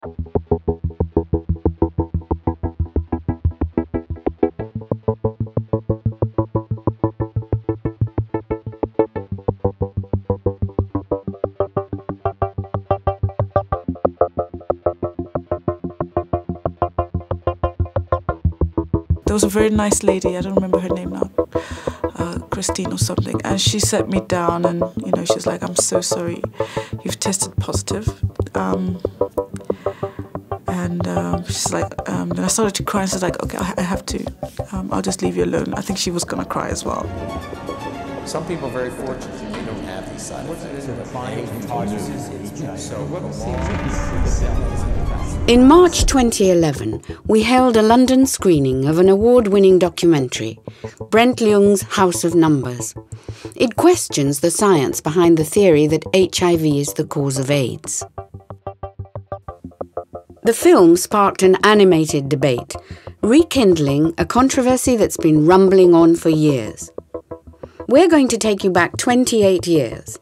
There was a very nice lady, I don't remember her name now, Christine or something, and she sat me down and, you know, she's like, I'm so sorry, you've tested positive. She's like, then I started to cry and she's like, okay, I have to, I'll just leave you alone. I think she was gonna cry as well. Some people are very fortunate they don't have these side effects. In March 2011, we held a London screening of an award-winning documentary, Brent Leung's House of Numbers. It questions the science behind the theory that HIV is the cause of AIDS. The film sparked an animated debate, rekindling a controversy that's been rumbling on for years. We're going to take you back 28 years,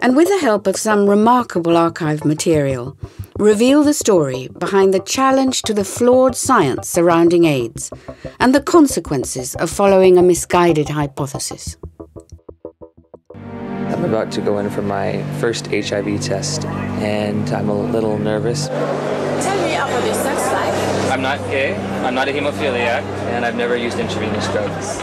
and with the help of some remarkable archive material, reveal the story behind the challenge to the flawed science surrounding AIDS and the consequences of following a misguided hypothesis. I'm about to go in for my first HIV test, and I'm a little nervous. Tell me about your sex life. I'm not gay, I'm not a hemophiliac, and I've never used intravenous drugs.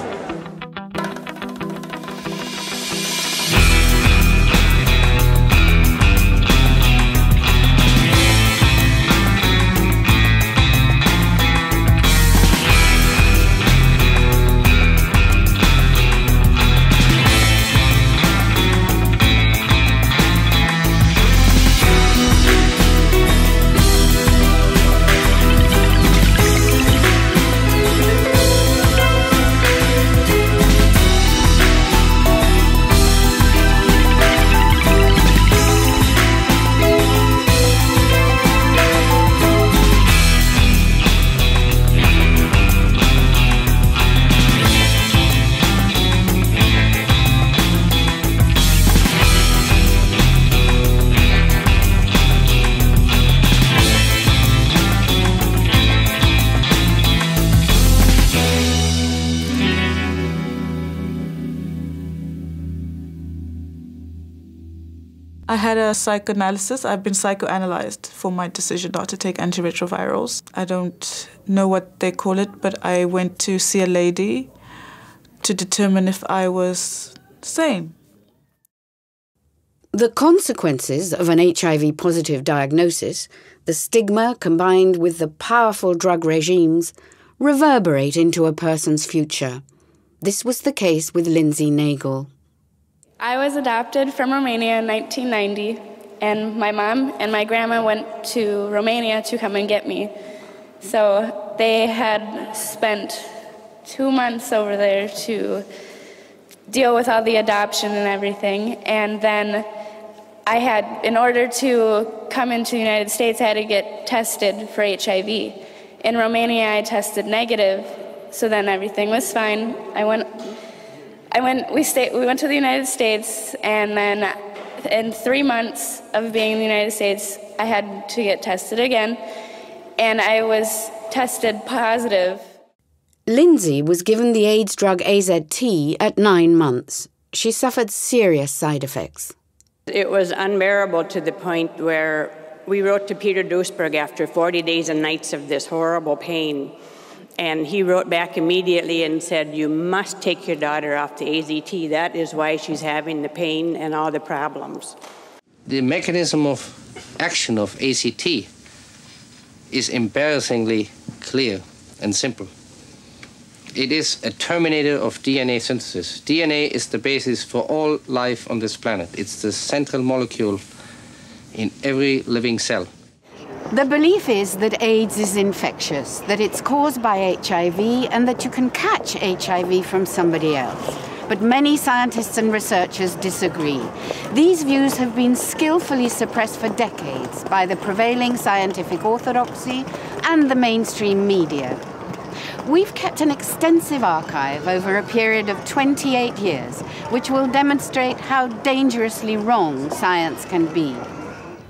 I had a psychoanalysis. I've been psychoanalyzed for my decision not to take antiretrovirals. I don't know what they call it, but I went to see a lady to determine if I was sane. The consequences of an HIV-positive diagnosis, the stigma combined with the powerful drug regimes, reverberate into a person's future. This was the case with Lindsay Nagel. I was adopted from Romania in 1990, and my mom and my grandma went to Romania to come and get me. So they had spent 2 months over there to deal with all the adoption and everything, and then I had, in order to come into the United States, I had to get tested for HIV. In Romania, I tested negative, so then everything was fine. We went to the United States, and then in 3 months of being in the United States, I had to get tested again, and I was tested positive. Lindsay was given the AIDS drug AZT at 9 months. She suffered serious side effects. It was unbearable to the point where we wrote to Peter Duisberg after 40 days and nights of this horrible pain. And he wrote back immediately and said, you must take your daughter off the AZT. That is why she's having the pain and all the problems. The mechanism of action of AZT is embarrassingly clear and simple. It is a terminator of DNA synthesis. DNA is the basis for all life on this planet. It's the central molecule in every living cell. The belief is that AIDS is infectious, that it's caused by HIV, and that you can catch HIV from somebody else. But many scientists and researchers disagree. These views have been skillfully suppressed for decades by the prevailing scientific orthodoxy and the mainstream media. We've kept an extensive archive over a period of 28 years, which will demonstrate how dangerously wrong science can be.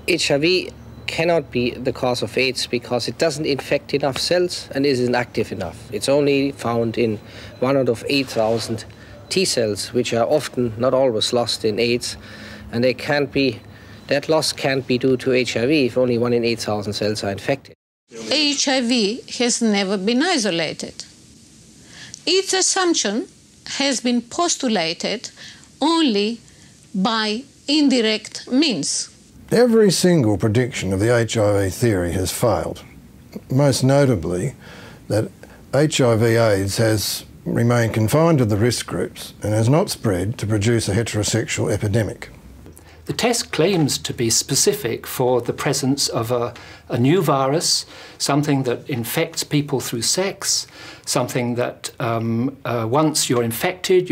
HIV cannot be the cause of AIDS because it doesn't infect enough cells and isn't active enough. It's only found in 1 out of 8,000 T cells, which are often, not always, lost in AIDS, and that loss can't be due to HIV if only 1 in 8,000 cells are infected. HIV has never been isolated. Its assumption has been postulated only by indirect means. Every single prediction of the HIV theory has failed, most notably that HIV/AIDS has remained confined to the risk groups and has not spread to produce a heterosexual epidemic. The test claims to be specific for the presence of a new virus, something that infects people through sex, something that once you're infected,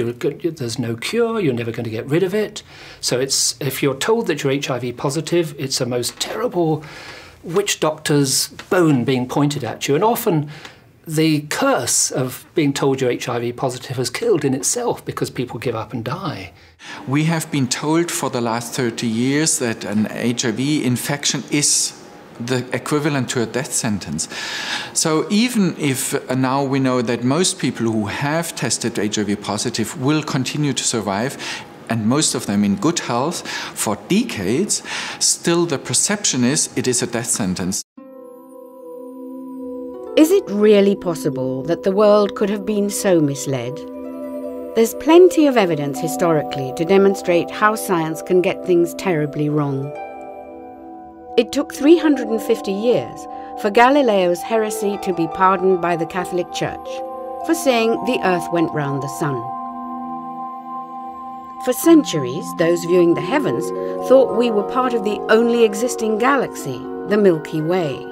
there's no cure, you're never going to get rid of it. So if you're told that you're HIV positive, it's a most terrible witch doctor's bone being pointed at you. And often the curse of being told you're HIV positive is killed in itself because people give up and die. We have been told for the last 30 years that an HIV infection is the equivalent to a death sentence. So even if now we know that most people who have tested HIV positive will continue to survive, and most of them in good health for decades, still the perception is it is a death sentence. Is it really possible that the world could have been so misled? There's plenty of evidence historically to demonstrate how science can get things terribly wrong. It took 350 years for Galileo's heresy to be pardoned by the Catholic Church for saying the Earth went round the sun. For centuries, those viewing the heavens thought we were part of the only existing galaxy, the Milky Way.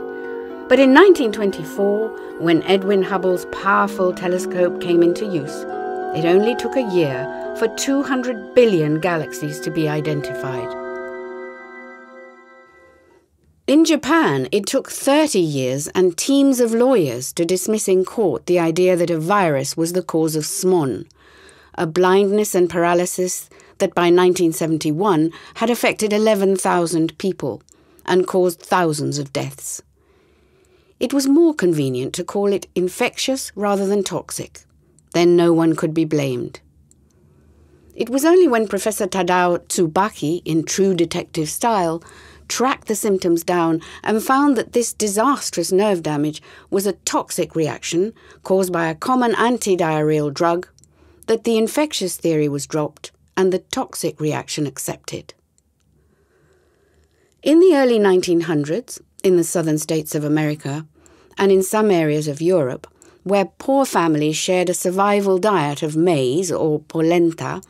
But in 1924, when Edwin Hubble's powerful telescope came into use, it only took a year for 200 billion galaxies to be identified. In Japan, it took 30 years and teams of lawyers to dismiss in court the idea that a virus was the cause of SMON, a blindness and paralysis that by 1971 had affected 11,000 people and caused thousands of deaths. It was more convenient to call it infectious rather than toxic. Then no one could be blamed. It was only when Professor Tadao Tsubaki, in true detective style, tracked the symptoms down and found that this disastrous nerve damage was a toxic reaction caused by a common antidiarrheal drug that the infectious theory was dropped and the toxic reaction accepted. In the early 1900s, in the southern states of America, and in some areas of Europe, where poor families shared a survival diet of maize or polenta,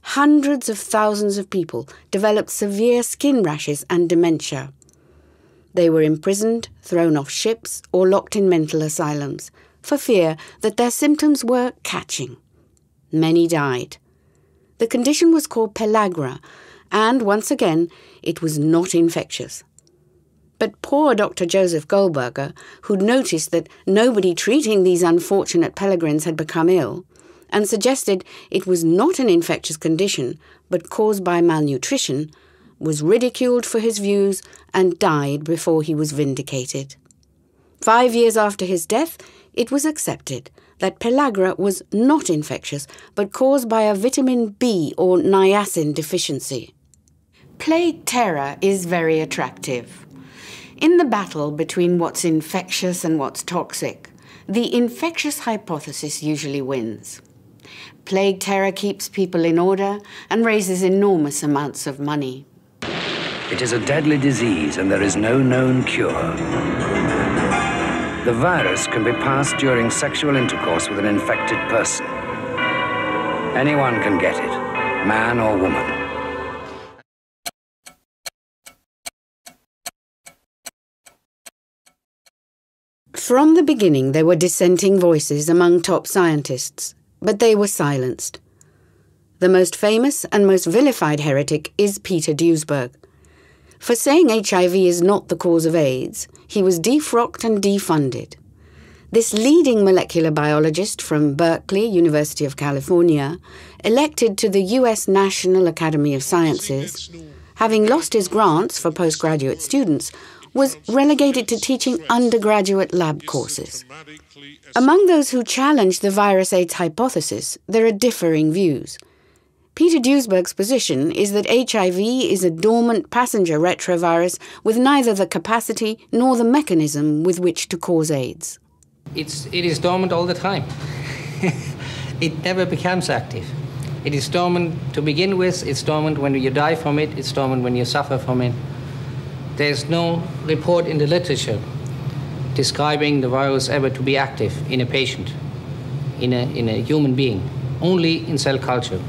hundreds of thousands of people developed severe skin rashes and dementia. They were imprisoned, thrown off ships, or locked in mental asylums for fear that their symptoms were catching. Many died. The condition was called pellagra, and once again, it was not infectious. But poor Dr. Joseph Goldberger, who'd noticed that nobody treating these unfortunate peregrines had become ill, and suggested it was not an infectious condition, but caused by malnutrition, was ridiculed for his views and died before he was vindicated. 5 years after his death, it was accepted that pellagra was not infectious, but caused by a vitamin B or niacin deficiency. Plague terror is very attractive. In the battle between what's infectious and what's toxic, the infectious hypothesis usually wins. Plague terror keeps people in order and raises enormous amounts of money. It is a deadly disease and there is no known cure. The virus can be passed during sexual intercourse with an infected person. Anyone can get it, man or woman. From the beginning, there were dissenting voices among top scientists, but they were silenced. The most famous and most vilified heretic is Peter Duesberg. For saying HIV is not the cause of AIDS, he was defrocked and defunded. This leading molecular biologist from Berkeley, University of California, elected to the US National Academy of Sciences, having lost his grants for postgraduate students, was relegated to teaching undergraduate lab courses. Among those who challenged the virus AIDS hypothesis, there are differing views. Peter Duesberg's position is that HIV is a dormant passenger retrovirus with neither the capacity nor the mechanism with which to cause AIDS. It is dormant all the time. It never becomes active. It is dormant to begin with, it's dormant when you die from it, it's dormant when you suffer from it. There's no report in the literature describing the virus ever to be active in a patient, in a human being, only in cell culture.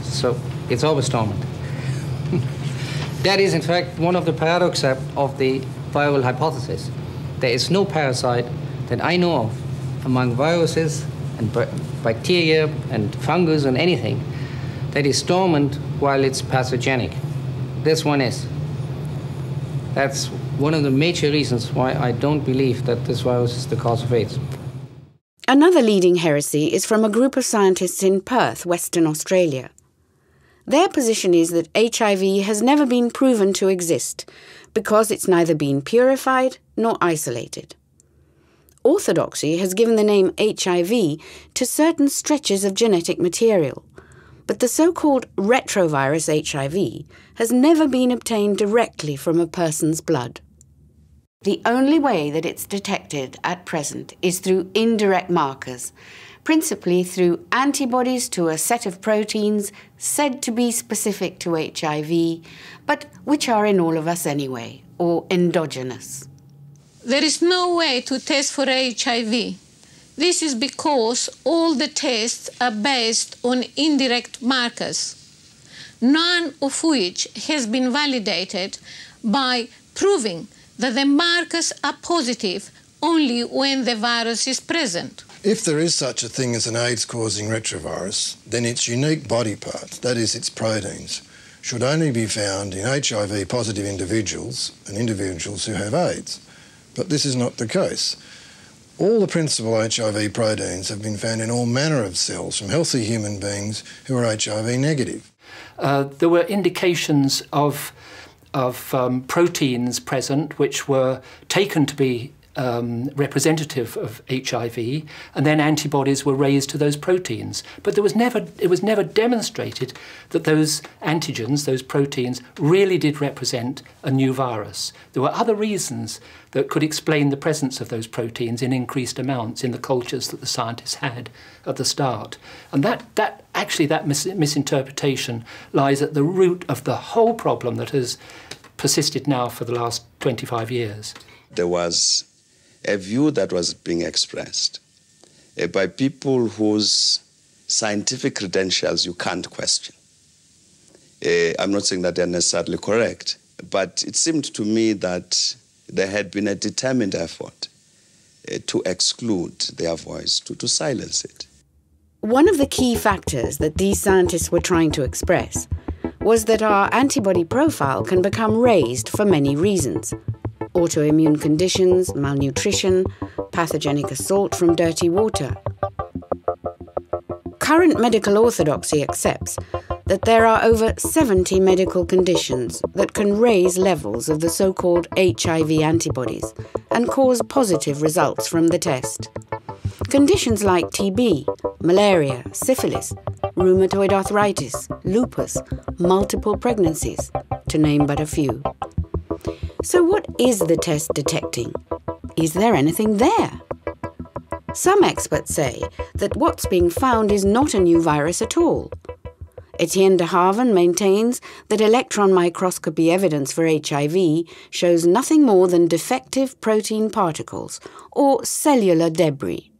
So it's always dormant. That is, in fact, one of the paradoxes of the viral hypothesis. There is no parasite that I know of among viruses and bacteria and fungus and anything that is dormant while it's pathogenic. This one is. That's one of the major reasons why I don't believe that this virus is the cause of AIDS. Another leading heresy is from a group of scientists in Perth, Western Australia. Their position is that HIV has never been proven to exist because it's neither been purified nor isolated. Orthodoxy has given the name HIV to certain stretches of genetic material, but the so-called retrovirus HIV has never been obtained directly from a person's blood. The only way that it's detected at present is through indirect markers, principally through antibodies to a set of proteins said to be specific to HIV, but which are in all of us anyway, or endogenous. There is no way to test for HIV. This is because all the tests are based on indirect markers, none of which has been validated by proving that the markers are positive only when the virus is present. If there is such a thing as an AIDS-causing retrovirus, then its unique body parts, that is, its proteins, should only be found in HIV-positive individuals and individuals who have AIDS. But this is not the case. All the principal HIV proteins have been found in all manner of cells from healthy human beings who are HIV negative. There were indications of proteins present which were taken to be representative of HIV, and then antibodies were raised to those proteins. But it was never demonstrated that those antigens, those proteins, really did represent a new virus. There were other reasons that could explain the presence of those proteins in increased amounts in the cultures that the scientists had at the start. And that misinterpretation lies at the root of the whole problem that has persisted now for the last 25 years. There was a view that was being expressed by people whose scientific credentials you can't question. I'm not saying that they're necessarily correct, but it seemed to me that there had been a determined effort to exclude their voice, to silence it. One of the key factors that these scientists were trying to express was that our antibody profile can become raised for many reasons. Autoimmune conditions, malnutrition, pathogenic assault from dirty water. Current medical orthodoxy accepts that there are over 70 medical conditions that can raise levels of the so-called HIV antibodies and cause positive results from the test. Conditions like TB, malaria, syphilis, rheumatoid arthritis, lupus, multiple pregnancies, to name but a few. So what is the test detecting? Is there anything there? Some experts say that what's being found is not a new virus at all. Etienne de Haven maintains that electron microscopy evidence for HIV shows nothing more than defective protein particles or cellular debris.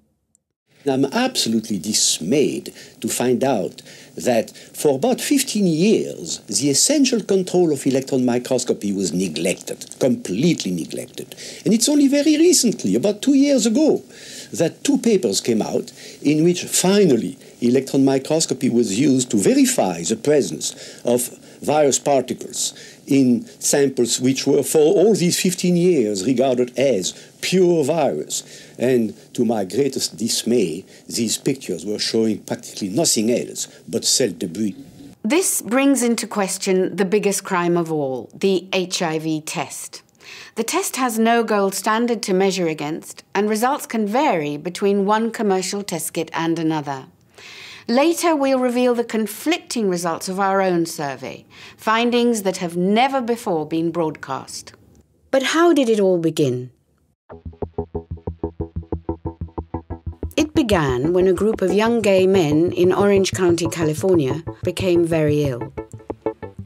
I'm absolutely dismayed to find out that for about 15 years, the essential control of electron microscopy was neglected, completely neglected. And it's only very recently, about 2 years ago, that 2 papers came out in which finally electron microscopy was used to verify the presence of virus particles in samples which were for all these 15 years regarded as pure virus. And to my greatest dismay, these pictures were showing practically nothing else but cell debris. This brings into question the biggest crime of all, the HIV test. The test has no gold standard to measure against, and results can vary between one commercial test kit and another. Later, we'll reveal the conflicting results of our own survey, findings that have never before been broadcast. But how did it all begin? It began when a group of young gay men in Orange County, California, became very ill.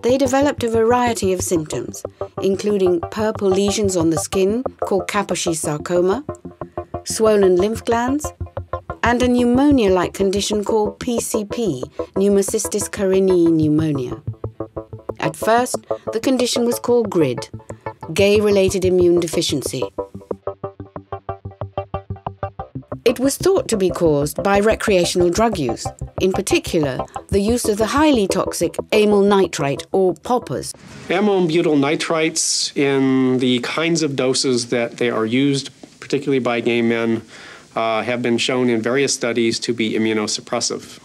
They developed a variety of symptoms, including purple lesions on the skin called Kaposi sarcoma, swollen lymph glands, and a pneumonia-like condition called PCP, pneumocystis carinii pneumonia. At first, the condition was called GRID, gay-related immune deficiency. It was thought to be caused by recreational drug use, in particular, the use of the highly toxic amyl nitrite, or poppers. Amyl and butyl nitrites, in the kinds of doses that they are used, particularly by gay men, have been shown in various studies to be immunosuppressive.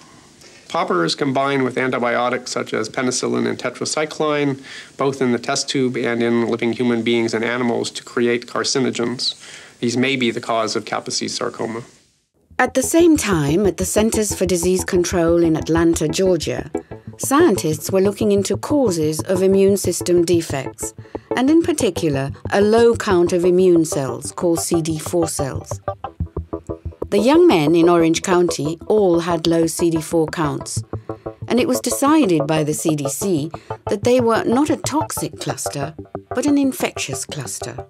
Poppers combined with antibiotics such as penicillin and tetracycline, both in the test tube and in living human beings and animals, to create carcinogens. These may be the cause of Kaposi sarcoma. At the same time, at the Centers for Disease Control in Atlanta, Georgia, scientists were looking into causes of immune system defects, and in particular, a low count of immune cells called CD4 cells. The young men in Orange County all had low CD4 counts, and it was decided by the CDC that they were not a toxic cluster, but an infectious cluster.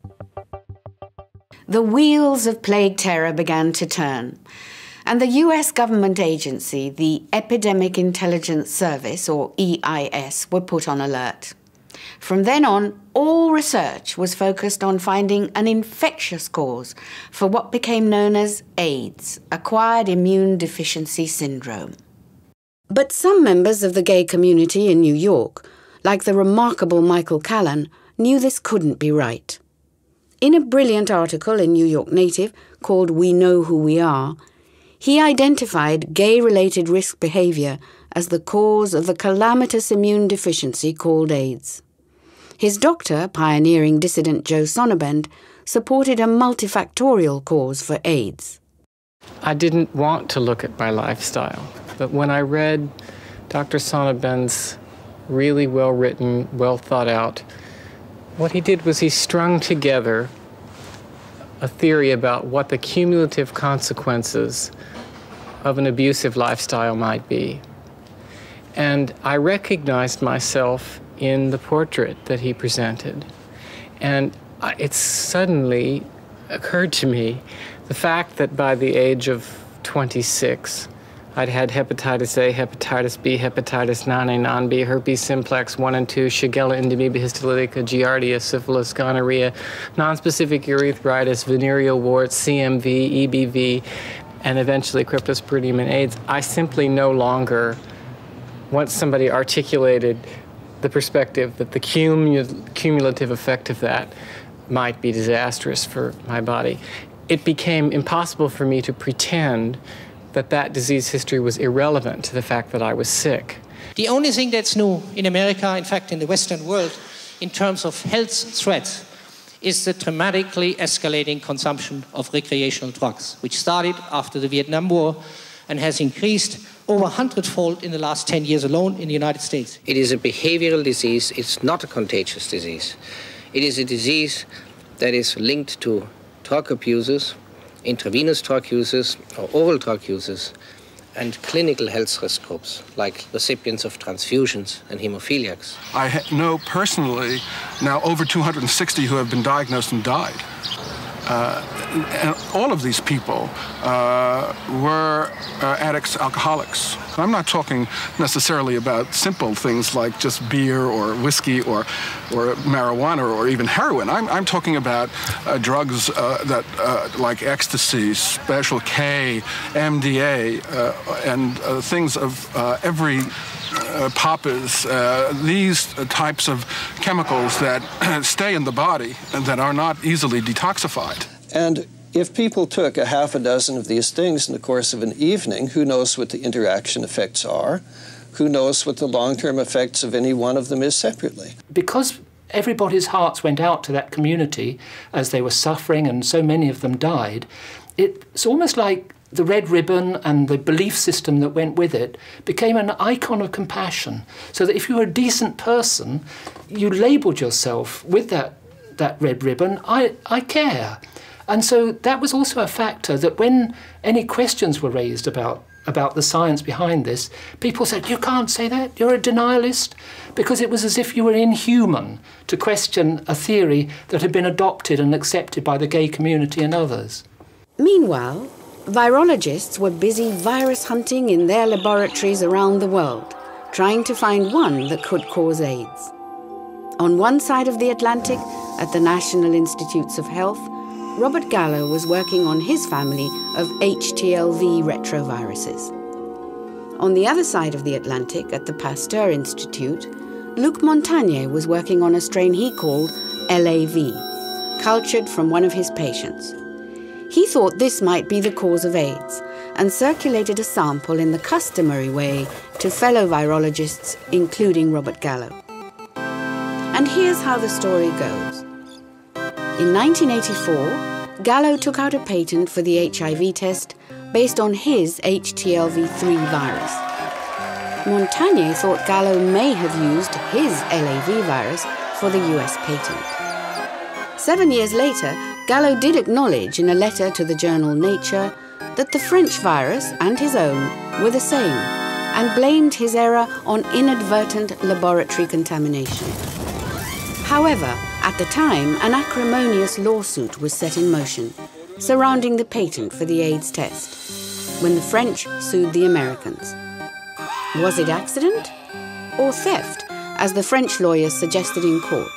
The wheels of plague terror began to turn, and the US government agency, the Epidemic Intelligence Service, or EIS, were put on alert. From then on, all research was focused on finding an infectious cause for what became known as AIDS, Acquired Immune Deficiency Syndrome. But some members of the gay community in New York, like the remarkable Michael Callan, knew this couldn't be right. In a brilliant article in New York Native called We Know Who We Are, he identified gay-related risk behavior as the cause of the calamitous immune deficiency called AIDS. His doctor, pioneering dissident Joe Sonnabend, supported a multifactorial cause for AIDS. I didn't want to look at my lifestyle, but when I read Dr. Sonnabend's really well-written, well-thought-out, what he did was he strung together a theory about what the cumulative consequences of an abusive lifestyle might be. And I recognized myself in the portrait that he presented. And it suddenly occurred to me the fact that by the age of 26, I'd had hepatitis A, hepatitis B, hepatitis non-A, non-B, herpes simplex 1 and 2, Shigella, Indoamoeba, histolytica, Giardia, syphilis, gonorrhea, nonspecific urethritis, venereal warts, CMV, EBV, and eventually cryptosporidium and AIDS. I simply no longer, once somebody articulated the perspective that the cumulative effect of that might be disastrous for my body, it became impossible for me to pretend that that disease history was irrelevant to the fact that I was sick. The only thing that's new in America, in fact in the Western world, in terms of health threats, is the dramatically escalating consumption of recreational drugs, which started after the Vietnam War and has increased over 100-fold in the last 10 years alone in the United States. It is a behavioral disease. It's not a contagious disease. It is a disease that is linked to drug abusers, intravenous drug users or oral drug users, and clinical health risk groups, like recipients of transfusions and hemophiliacs. I know personally now over 260 who have been diagnosed and died. And all of these people were addicts, alcoholics. I'm not talking necessarily about simple things like just beer or whiskey or marijuana or even heroin. I'm talking about drugs that like ecstasy, Special K, MDA, and things of every poppers, these types of chemicals that stay in the body and that are not easily detoxified. And if people took a half a dozen of these things in the course of an evening, who knows what the interaction effects are? who knows what the long-term effects of any one of them is separately. Because everybody's hearts went out to that community as they were suffering and so many of them died, it's almost like the red ribbon and the belief system that went with it became an icon of compassion. So that if you were a decent person, you labelled yourself with that red ribbon, I care. And so that was also a factor that when any questions were raised about the science behind this, people said, you can't say that, you're a denialist, because it was as if you were inhuman to question a theory that had been adopted and accepted by the gay community and others. Meanwhile, virologists were busy virus hunting in their laboratories around the world, trying to find one that could cause AIDS. On one side of the Atlantic, at the National Institutes of Health, Robert Gallo was working on his family of HTLV retroviruses. On the other side of the Atlantic, at the Pasteur Institute, Luc Montagnier was working on a strain he called LAV, cultured from one of his patients. He thought this might be the cause of AIDS and circulated a sample in the customary way to fellow virologists, including Robert Gallo. And here's how the story goes. In 1984, Gallo took out a patent for the HIV test based on his HTLV3 virus. Montagnier thought Gallo may have used his LAV virus for the US patent. 7 years later, Gallo did acknowledge in a letter to the journal Nature that the French virus and his own were the same and blamed his error on inadvertent laboratory contamination. However, at the time, an acrimonious lawsuit was set in motion surrounding the patent for the AIDS test when the French sued the Americans. Was it accident or theft, as the French lawyers suggested in court?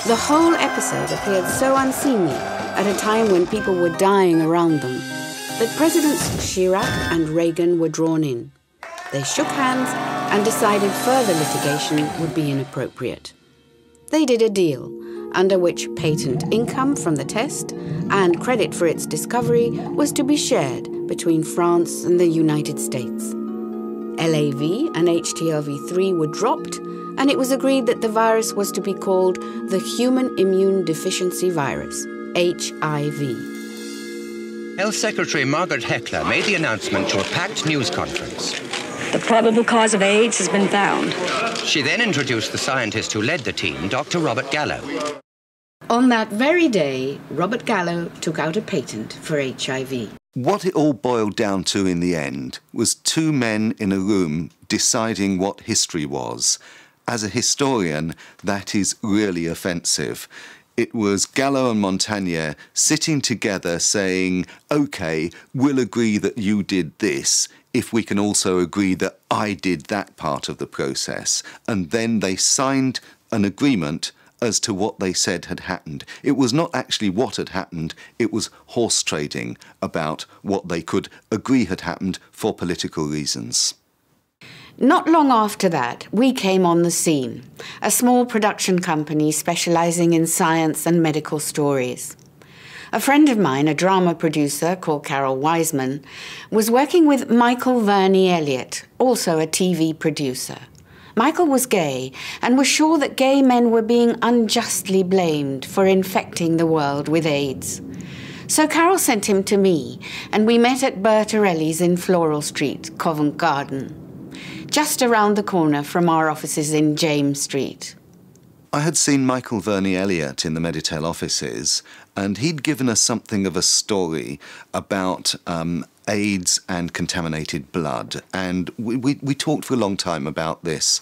The whole episode appeared so unseemly at a time when people were dying around them that Presidents Chirac and Reagan were drawn in. They shook hands and decided further litigation would be inappropriate. They did a deal under which patent income from the test and credit for its discovery was to be shared between France and the United States. LAV and HTLV3 were dropped, and it was agreed that the virus was to be called the Human Immune Deficiency Virus, HIV. Health Secretary Margaret Heckler made the announcement to a packed news conference. The probable cause of AIDS has been found. She then introduced the scientist who led the team, Dr. Robert Gallo. On that very day, Robert Gallo took out a patent for HIV. What it all boiled down to in the end was two men in a room deciding what history was. As a historian, that is really offensive. It was Gallo and Montagnier sitting together saying, OK, we'll agree that you did this if we can also agree that I did that part of the process. And then they signed an agreement as to what they said had happened. It was not actually what had happened, it was horse trading about what they could agree had happened for political reasons. Not long after that, we came on the scene, a small production company specialising in science and medical stories. A friend of mine, a drama producer called Carol Wiseman, was working with Michael Verney Elliott, also a TV producer. Michael was gay and was sure that gay men were being unjustly blamed for infecting the world with AIDS. So Carol sent him to me, and we met at Bertarelli's in Floral Street, Covent Garden, just around the corner from our offices in James Street. I had seen Michael Verney Elliott in the Meditel offices, and he'd given us something of a story about AIDS and contaminated blood. And we talked for a long time about this,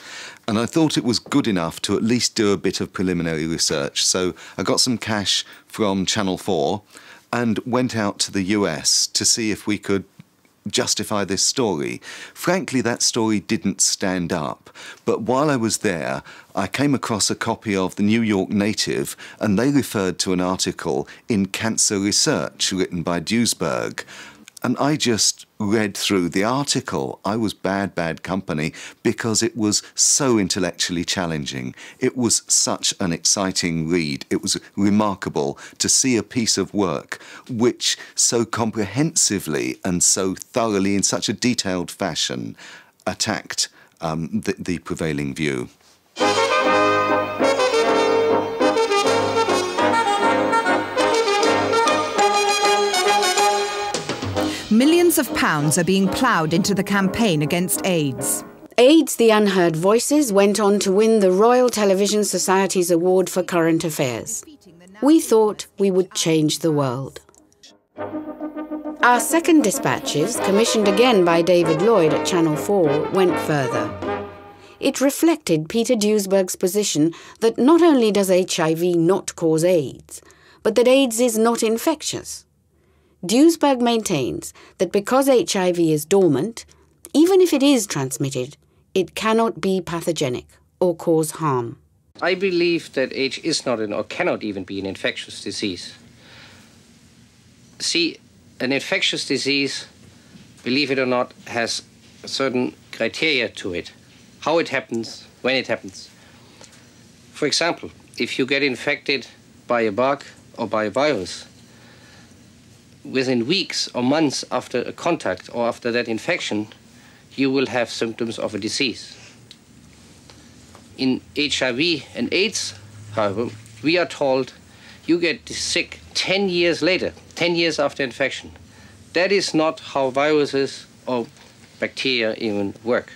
and I thought it was good enough to at least do a bit of preliminary research. So I got some cash from Channel 4 and went out to the US to see if we could justify this story. Frankly, that story didn't stand up, but while I was there, I came across a copy of the New York Native, and they referred to an article in Cancer Research written by Duisberg. And I just read through the article. I was bad company because it was so intellectually challenging. It was such an exciting read. It was remarkable to see a piece of work which so comprehensively and so thoroughly, in such a detailed fashion, attacked the prevailing view. Millions of pounds are being ploughed into the campaign against AIDS. AIDS, the Unheard Voices, went on to win the Royal Television Society's Award for Current Affairs. We thought we would change the world. Our second dispatches, commissioned again by David Lloyd at Channel 4, went further. It reflected Peter Duesberg's position that not only does HIV not cause AIDS, but that AIDS is not infectious. Duesberg maintains that because HIV is dormant, even if it is transmitted, it cannot be pathogenic or cause harm. I believe that AIDS is not or cannot even be an infectious disease. See, an infectious disease, believe it or not, has certain criteria to it. How it happens, when it happens. For example, if you get infected by a bug or by a virus, within weeks or months after a contact or after that infection, you will have symptoms of a disease. In HIV and AIDS, however, we are told you get sick 10 years later, 10 years after infection. That is not how viruses or bacteria even work.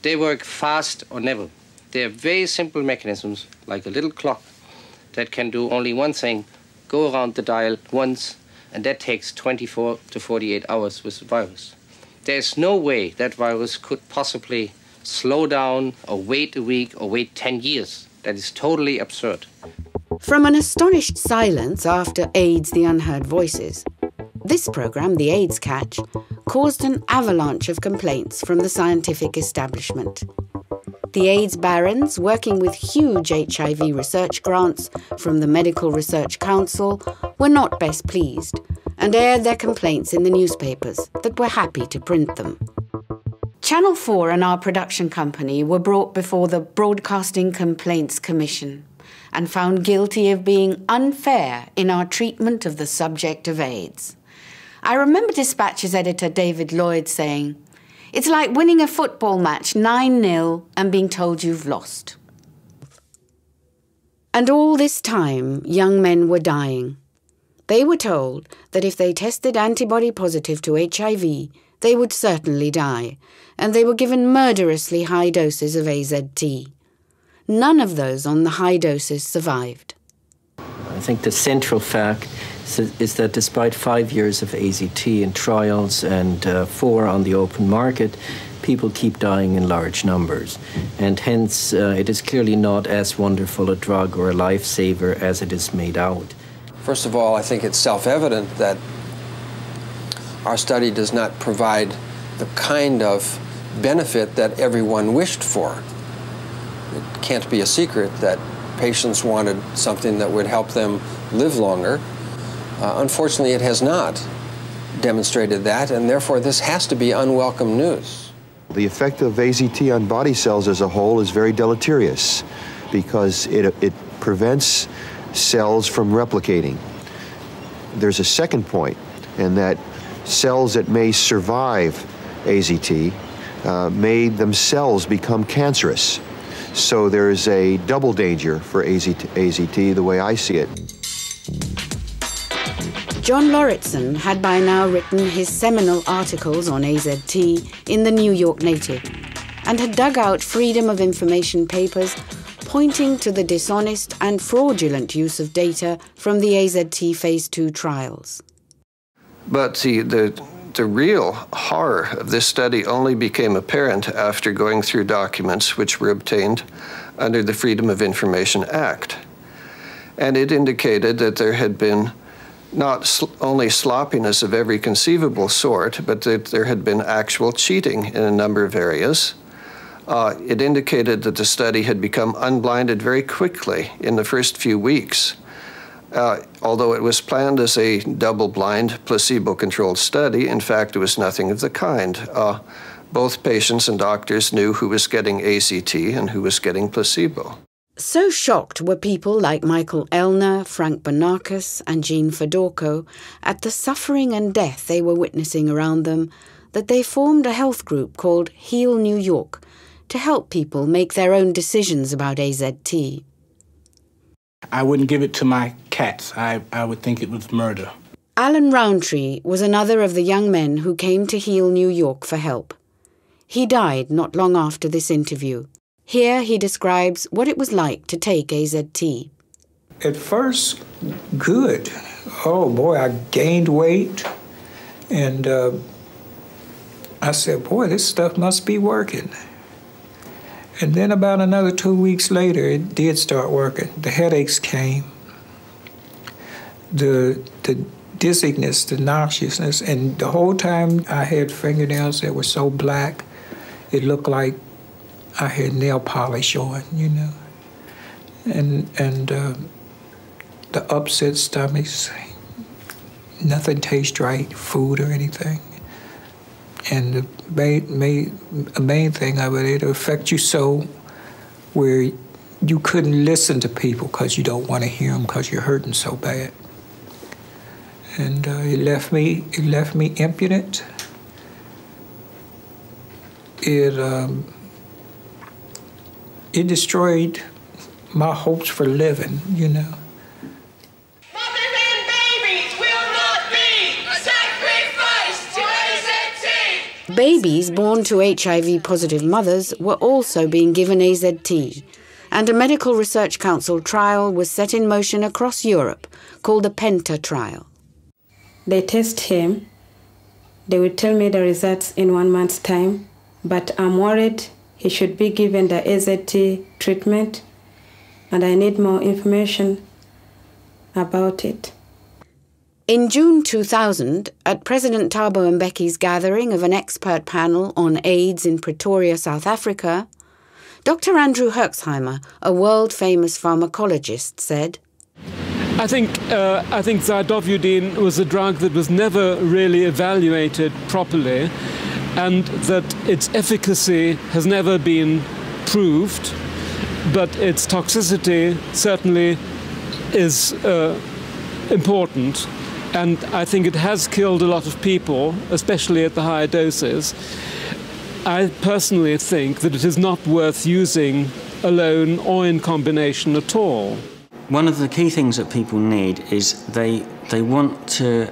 They work fast or never. They are very simple mechanisms, like a little clock, that can do only one thing, go around the dial once, and that takes 24 to 48 hours with the virus. There's no way that virus could possibly slow down or wait a week or wait 10 years. That is totally absurd. From an astonished silence after AIDS, the Unheard Voices, this program, The AIDS Catch, caused an avalanche of complaints from the scientific establishment. The AIDS barons, working with huge HIV research grants from the Medical Research Council, were not best pleased and aired their complaints in the newspapers that were happy to print them. Channel 4 and our production company were brought before the Broadcasting Complaints Commission and found guilty of being unfair in our treatment of the subject of AIDS. I remember Dispatch's editor David Lloyd saying, "It's like winning a football match 9-0 and being told you've lost." And all this time, young men were dying. They were told that if they tested antibody positive to HIV, they would certainly die, and they were given murderously high doses of AZT. None of those on the high doses survived. I think the central fact is that despite 5 years of AZT in trials and 4 on the open market, people keep dying in large numbers. And hence, it is clearly not as wonderful a drug or a lifesaver as it is made out. First of all, I think it's self-evident that our study does not provide the kind of benefit that everyone wished for. It can't be a secret that patients wanted something that would help them live longer. Unfortunately, it has not demonstrated that, and therefore this has to be unwelcome news. The effect of AZT on body cells as a whole is very deleterious because it prevents cells from replicating. There's a second point, in that cells that may survive AZT may themselves become cancerous. So there's a double danger for AZT the way I see it. John Lauritsen had by now written his seminal articles on AZT in the New York Native and had dug out Freedom of Information papers pointing to the dishonest and fraudulent use of data from the AZT Phase 2 trials. But the real horror of this study only became apparent after going through documents which were obtained under the Freedom of Information Act. And it indicated that there had been not only sloppiness of every conceivable sort, but that there had been actual cheating in a number of areas. It indicated that the study had become unblinded very quickly in the first few weeks. Although it was planned as a double-blind, placebo-controlled study, in fact, it was nothing of the kind. Both patients and doctors knew who was getting AZT and who was getting placebo. So shocked were people like Michael Elner, Frank Bonakis, and Jean Fedorko at the suffering and death they were witnessing around them that they formed a health group called Heal New York to help people make their own decisions about AZT. I wouldn't give it to my cats. I would think it was murder. Alan Roundtree was another of the young men who came to Heal New York for help. He died not long after this interview. Here he describes what it was like to take AZT. At first, good. Oh boy, I gained weight. And I said, boy, this stuff must be working. And then about another 2 weeks later, it did start working. The headaches came, the dizziness, the nauseousness, and the whole time I had fingernails that were so black, it looked like I had nail polish on, you know. And the upset stomachs, nothing tastes right, food or anything. And the main thing of it, it'll affect you so where you couldn't listen to people because you don't want to hear them because you're hurting so bad. And it left me impudent. It destroyed my hopes for living, you know. Babies born to HIV-positive mothers were also being given AZT, and a medical research council trial was set in motion across Europe called the PENTA trial. They test him. They will tell me the results in 1 month's time, but I'm worried he should be given the AZT treatment, and I need more information about it. In June 2000, at President Thabo Mbeki's gathering of an expert panel on AIDS in Pretoria, South Africa, Dr. Andrew Herxheimer, a world-famous pharmacologist, said, I think zidovudine was a drug that was never really evaluated properly, and that its efficacy has never been proved, but its toxicity certainly is important. And I think it has killed a lot of people, especially at the higher doses. I personally think that it is not worth using alone or in combination at all. One of the key things that people need is they want to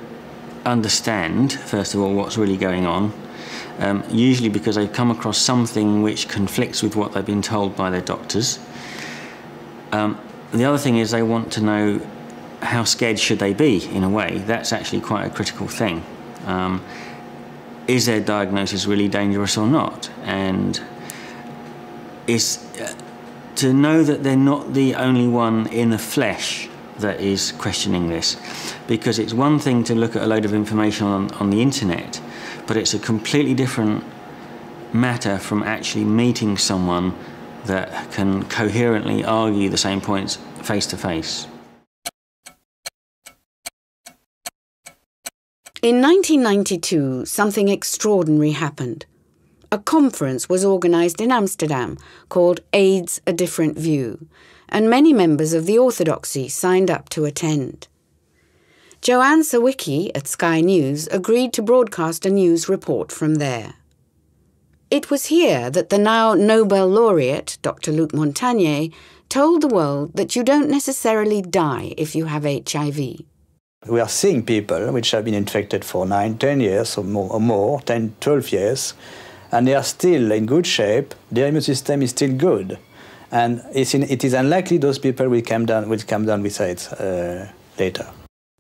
understand, first of all, what's really going on, usually because they've come across something which conflicts with what they've been told by their doctors. The other thing is they want to know how scared should they be, in a way. That's actually quite a critical thing. Is their diagnosis really dangerous or not? And is to know that they're not the only one in the flesh that is questioning this. Because it's one thing to look at a load of information on the internet, but it's a completely different matter from actually meeting someone that can coherently argue the same points face to face. In 1992, something extraordinary happened. A conference was organised in Amsterdam called AIDS: A Different View, and many members of the orthodoxy signed up to attend. Joanne Sawicki at Sky News agreed to broadcast a news report from there. It was here that the now Nobel laureate, Dr. Luc Montagnier, told the world that you don't necessarily die if you have HIV. We are seeing people which have been infected for 9, 10 years or more, 10, 12 years, and they are still in good shape. Their immune system is still good. And it is unlikely those people will come down with AIDS later.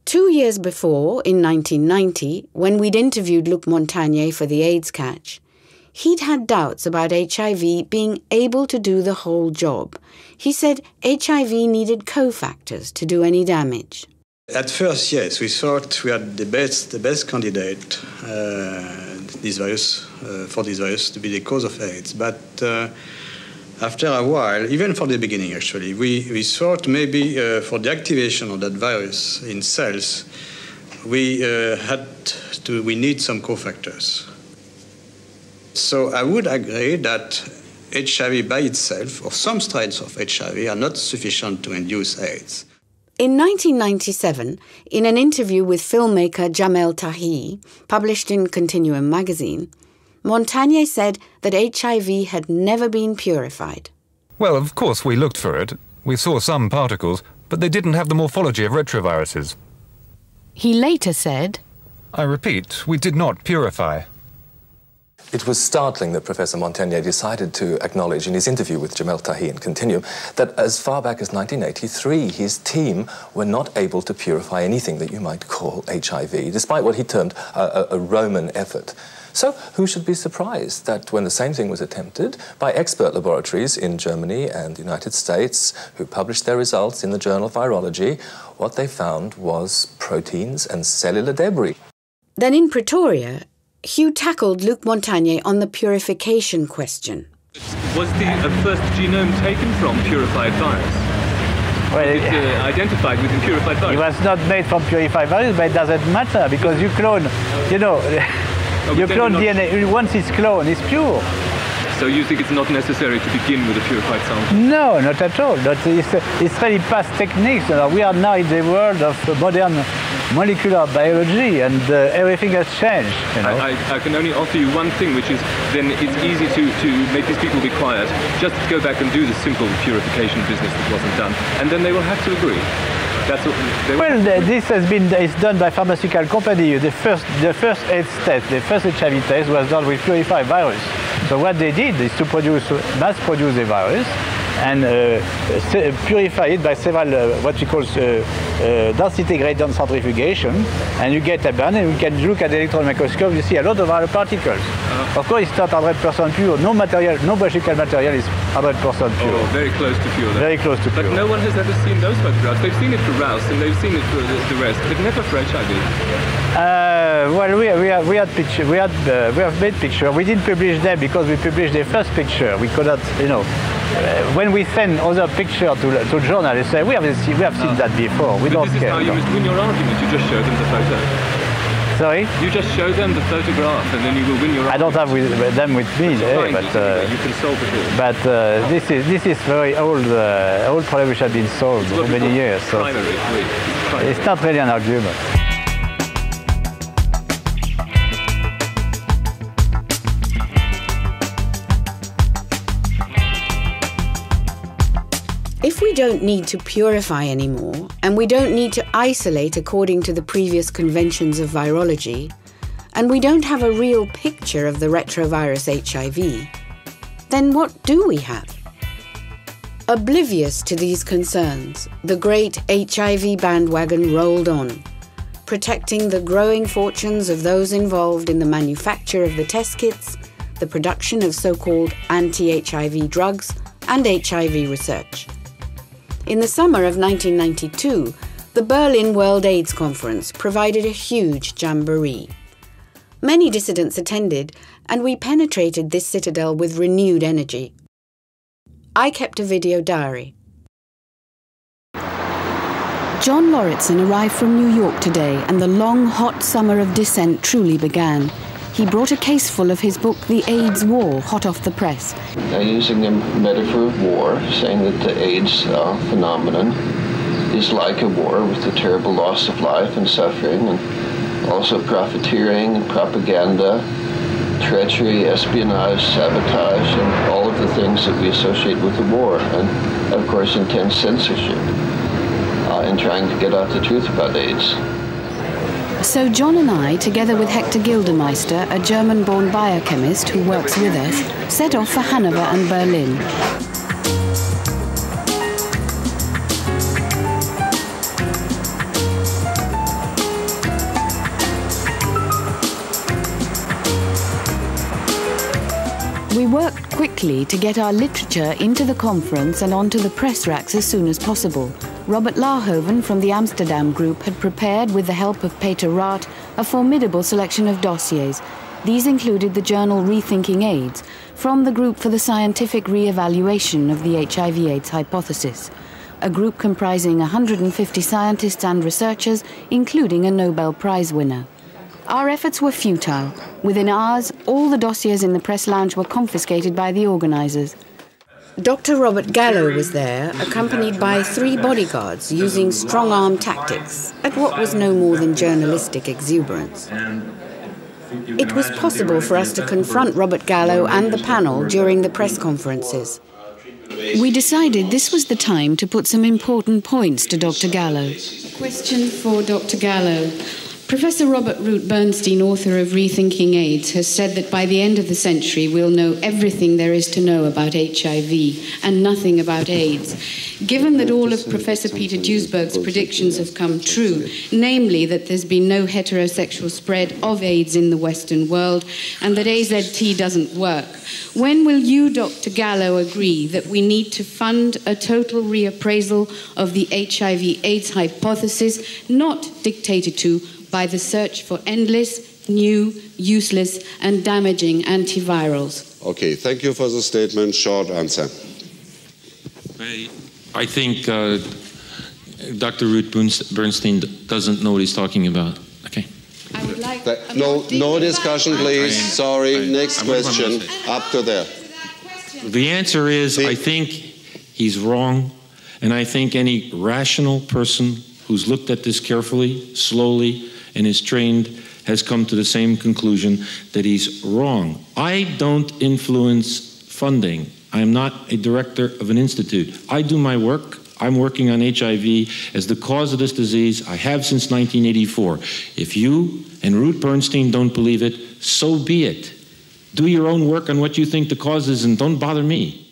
2 years before, in 1990, when we'd interviewed Luc Montagnier for the AIDS Catch, he'd had doubts about HIV being able to do the whole job. He said HIV needed cofactors to do any damage. At first, yes, we thought we had the best candidate for this virus to be the cause of AIDS. But after a while, even from the beginning actually, we thought maybe for the activation of that virus in cells, we need some cofactors. So I would agree that HIV by itself, or some strains of HIV, are not sufficient to induce AIDS. In 1997, in an interview with filmmaker Jamel Tahi, published in Continuum magazine, Montagnier said that HIV had never been purified. Well, of course we looked for it. We saw some particles, but they didn't have the morphology of retroviruses. He later said, I repeat, we did not purify. It was startling that Professor Montagnier decided to acknowledge in his interview with Jamel Tahi in Continuum that as far back as 1983, his team were not able to purify anything that you might call HIV, despite what he termed a Roman effort. So who should be surprised that when the same thing was attempted by expert laboratories in Germany and the United States, who published their results in the journal Virology, what they found was proteins and cellular debris. Then in Pretoria, Hugh tackled Luc Montagnier on the purification question. Was the first genome taken from purified virus? Well, identified with the purified virus? It was not made from purified virus, but it doesn't matter because you clone, you know, you clone DNA. Once it's cloned, it's pure. So you think it's not necessary to begin with a purified sample? No, not at all. It's really past techniques. We are now in the world of modern molecular biology, and everything has changed. You know? I can only offer you one thing, which is then it's easy to make these people be quiet. Just go back and do the simple purification business that wasn't done, and then they will have to agree. That's what this has been done by pharmaceutical company. The first AIDS test, the first HIV test was done with purified virus. So what they did is to mass produce a virus and purify it by several what we call density gradient centrifugation, and you get a band, and you can look at the electron microscope, you see a lot of viral particles. Of course, it's not 100% pure. No material, no biological material is 100% pure. Oh, very close to pure. Very close to pure. But no one has ever seen those photographs. They've seen it for Rouse and they've seen it for the rest, but never for HIV. Well, we have made pictures. We didn't publish them because we published the first picture. We could not, you know. When we send other pictures to journalists, say we have seen that before. We don't care. This is how you must win your argument. You just show them the photo. Sorry? You just show them the photograph, and then you will win your argument. I don't have them with me, but you can solve it all. But this is very old problem which has been solved for many years. So it's not really an argument. If we don't need to purify anymore, and we don't need to isolate according to the previous conventions of virology, and we don't have a real picture of the retrovirus HIV, then what do we have? Oblivious to these concerns, the great HIV bandwagon rolled on, protecting the growing fortunes of those involved in the manufacture of the test kits, the production of so-called anti-HIV drugs, and HIV research. In the summer of 1992, the Berlin World AIDS Conference provided a huge jamboree. Many dissidents attended, and we penetrated this citadel with renewed energy. I kept a video diary. John Lauritsen arrived from New York today, and the long, hot summer of dissent truly began. He brought a case full of his book, The AIDS War, hot off the press. They're using the metaphor of war, saying that the AIDS phenomenon is like a war with the terrible loss of life and suffering, and also profiteering and propaganda, treachery, espionage, sabotage, and all of the things that we associate with the war, and of course intense censorship in trying to get out the truth about AIDS. So John and I, together with Hector Gildemeister, a German-born biochemist who works with us, set off for Hanover and Berlin. We worked quickly to get our literature into the conference and onto the press racks as soon as possible. Robert Laarhoven from the Amsterdam group had prepared, with the help of Peter Rath, a formidable selection of dossiers. These included the journal Rethinking AIDS, from the Group for the Scientific Re-Evaluation of the HIV/AIDS Hypothesis, a group comprising 150 scientists and researchers, including a Nobel Prize winner. Our efforts were futile. Within hours, all the dossiers in the press lounge were confiscated by the organizers. Dr. Robert Gallo was there, accompanied by 3 bodyguards, using strong-arm tactics at what was no more than journalistic exuberance. It was possible for us to confront Robert Gallo and the panel during the press conferences. We decided this was the time to put some important points to Dr. Gallo. Question for Dr. Gallo. Professor Robert Root Bernstein, author of Rethinking AIDS, has said that by the end of the century we'll know everything there is to know about HIV and nothing about AIDS. Given that all of Professor Peter Duesberg's predictions have come true, namely that there's been no heterosexual spread of AIDS in the Western world and that AZT doesn't work, when will you, Dr. Gallo, agree that we need to fund a total reappraisal of the HIV/AIDS hypothesis, not dictated to by the search for endless, new, useless and damaging antivirals? Okay, thank you for the statement. Short answer. I think Dr. Root Bernstein doesn't know what he's talking about. Okay. I would like no discussion, please. Sorry. Next question. Up to there. The answer is, I think he's wrong, and I think any rational person who's looked at this carefully, slowly, and is trained has come to the same conclusion that he's wrong. I don't influence funding. I'm not a director of an institute. I do my work. I'm working on HIV as the cause of this disease. I have since 1984. If you and Ruth Bernstein don't believe it, so be it. Do your own work on what you think the cause is and don't bother me.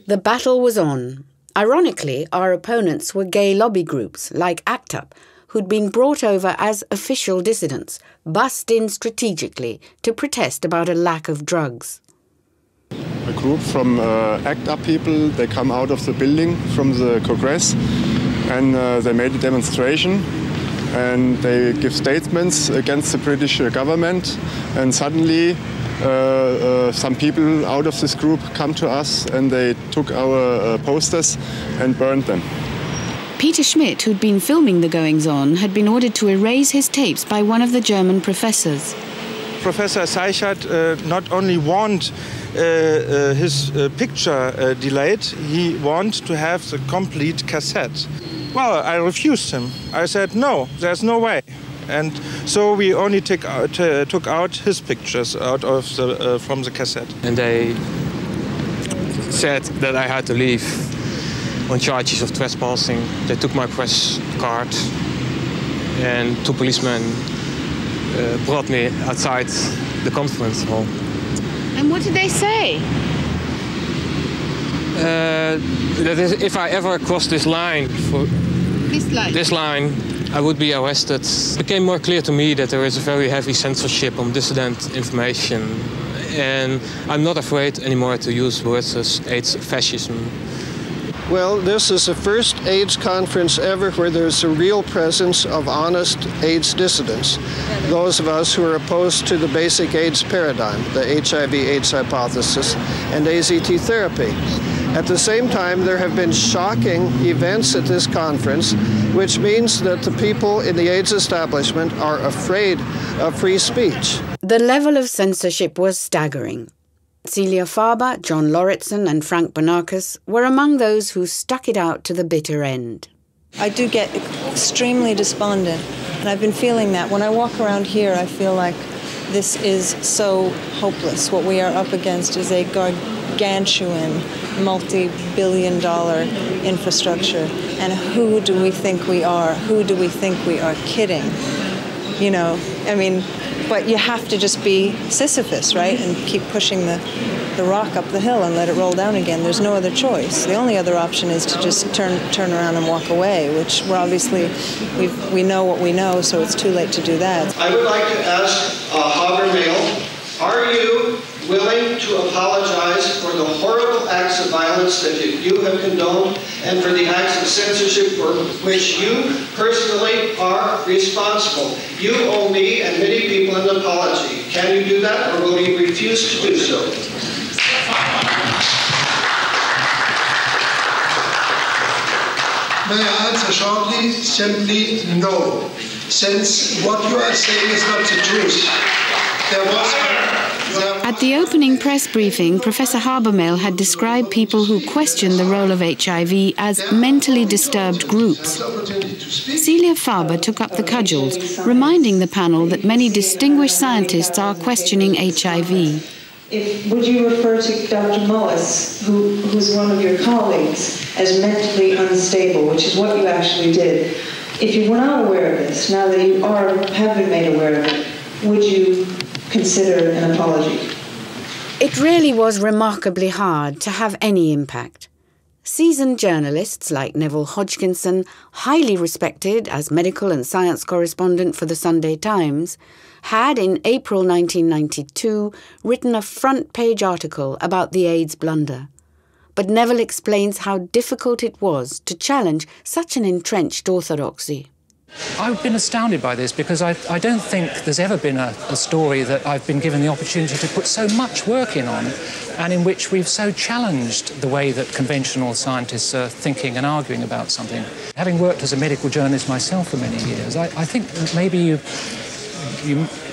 The battle was on. Ironically, our opponents were gay lobby groups like R.A.W.W, who'd been brought over as official dissidents, bussed in strategically to protest about a lack of drugs. A group from R.A.W.W people, they come out of the building from the Congress and they made a demonstration and they give statements against the British government, and suddenly some people out of this group come to us and they took our posters and burned them. Peter Schmidt, who'd been filming the goings-on, had been ordered to erase his tapes by one of the German professors. Professor Seichert not only wanted his picture delayed, he wanted to have the complete cassette. Well, I refused him. I said, no, there's no way. And so we only took out his pictures out of from the cassette. And they said that I had to leave on charges of trespassing. They took my press card and 2 policemen brought me outside the conference hall. And what did they say? That is, if I ever crossed this line, I would be arrested. It became more clear to me that there is a very heavy censorship on dissident information, and I'm not afraid anymore to use words as AIDS fascism. Well, this is the first AIDS conference ever where there's a real presence of honest AIDS dissidents, those of us who are opposed to the basic AIDS paradigm, the HIV/AIDS hypothesis, and AZT therapy. At the same time, there have been shocking events at this conference, which means that the people in the AIDS establishment are afraid of free speech. The level of censorship was staggering. Celia Farber, John Lauritsen and Frank Bonakis were among those who stuck it out to the bitter end. I do get extremely despondent, and I've been feeling that. When I walk around here, I feel like this is so hopeless. What we are up against is a gargantuan, multi-billion-dollar infrastructure. And who do we think we are? Who do we think we are kidding? You know, I mean, but you have to just be Sisyphus, right? And keep pushing the rock up the hill and let it roll down again. There's no other choice. The only other option is to just turn around and walk away, which we're obviously, we know what we know, so it's too late to do that. I would like to ask Haber Mail, are you willing to apologize for the horrible acts of violence that you have condoned and for the acts of censorship for which you personally are responsible? You owe me and many people an apology. Can you do that, or will you refuse to do so? May I answer shortly? Simply no. Since what you are saying is not the truth. At the opening press briefing, Professor Habermehl had described people who question the role of HIV as mentally disturbed groups. Celia Faber took up the cudgels, reminding the panel that many distinguished scientists are questioning HIV. Would you refer to Dr. Mullis, who's one of your colleagues, as mentally unstable, which is what you actually did? If you were not aware of this, now that you have been made aware of it, would you consider an apology? It really was remarkably hard to have any impact. Seasoned journalists like Neville Hodgkinson, highly respected as medical and science correspondent for the Sunday Times, had in April 1992 written a front-page article about the AIDS blunder. But Neville explains how difficult it was to challenge such an entrenched orthodoxy. I've been astounded by this because I don't think there's ever been a story that I've been given the opportunity to put so much work in on, and in which we've so challenged the way that conventional scientists are thinking and arguing about something. Having worked as a medical journalist myself for many years, I think maybe you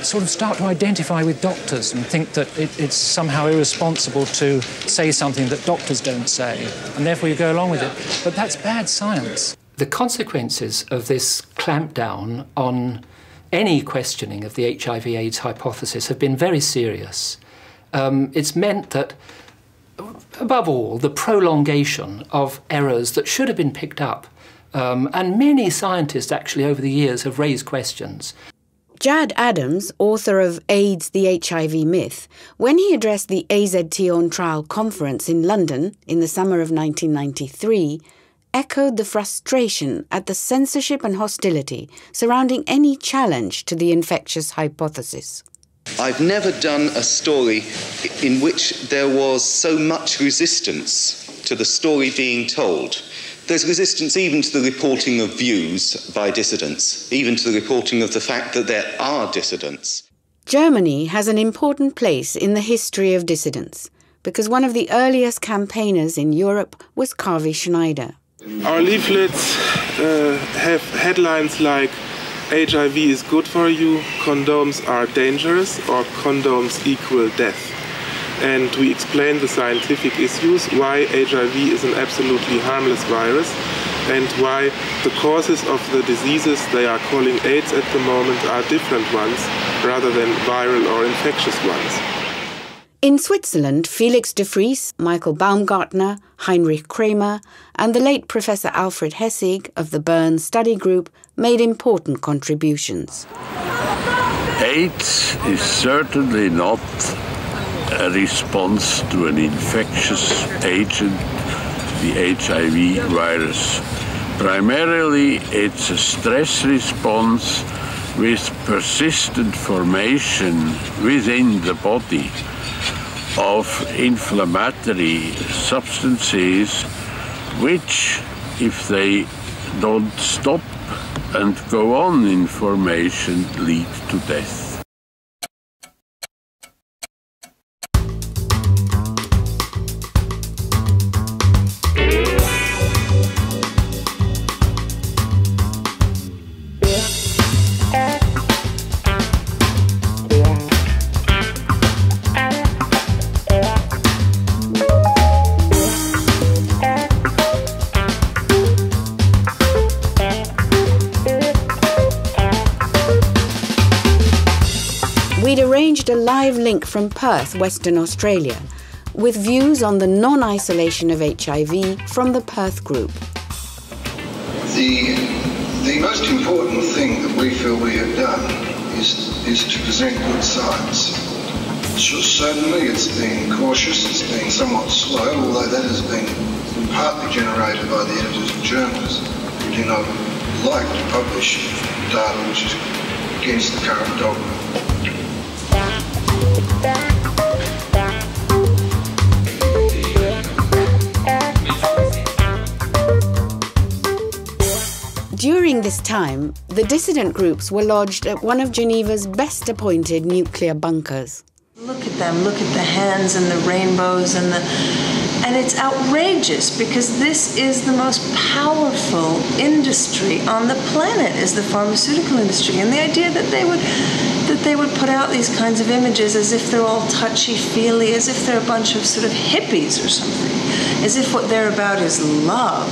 sort of start to identify with doctors and think that it's somehow irresponsible to say something that doctors don't say, and therefore you go along with it. But that's bad science. The consequences of this clampdown on any questioning of the HIV/AIDS hypothesis have been very serious. It's meant that, above all, the prolongation of errors that should have been picked up, and many scientists actually over the years have raised questions. Jad Adams, author of AIDS, the HIV Myth, when he addressed the AZT on Trial conference in London in the summer of 1993, echoed the frustration at the censorship and hostility surrounding any challenge to the infectious hypothesis. I've never done a story in which there was so much resistance to the story being told. There's resistance even to the reporting of views by dissidents, even to the reporting of the fact that there are dissidents. Germany has an important place in the history of dissidents, because one of the earliest campaigners in Europe was Kaveh Schneider. Our leaflets have headlines like HIV is good for you, condoms are dangerous, or condoms equal death. And we explain the scientific issues, why HIV is an absolutely harmless virus, and why the causes of the diseases they are calling AIDS at the moment are different ones, rather than viral or infectious ones. In Switzerland, Felix de Vries, Michael Baumgartner, Heinrich Kramer, and the late Professor Alfred Hessig of the Bern Study Group made important contributions. AIDS is certainly not a response to an infectious agent, the HIV virus. Primarily, it's a stress response with persistent formation within the body of inflammatory substances which, if they don't stop and go on in formation, lead to death. We'd arranged a live link from Perth, Western Australia, with views on the non-isolation of HIV from the Perth group. The most important thing that we feel we have done is to present good science. Certainly it's been cautious, it's been somewhat slow, although that has been partly generated by the editors and journalists who do not like to publish data which is against the current dogma. During this time, the dissident groups were lodged at one of Geneva's best appointed nuclear bunkers. Look at them, look at the hands and the rainbows and it's outrageous because this is the most powerful industry on the planet, is the pharmaceutical industry. And the idea that that they would put out these kinds of images as if they're all touchy-feely, as if they're a bunch of sort of hippies or something, as if what they're about is love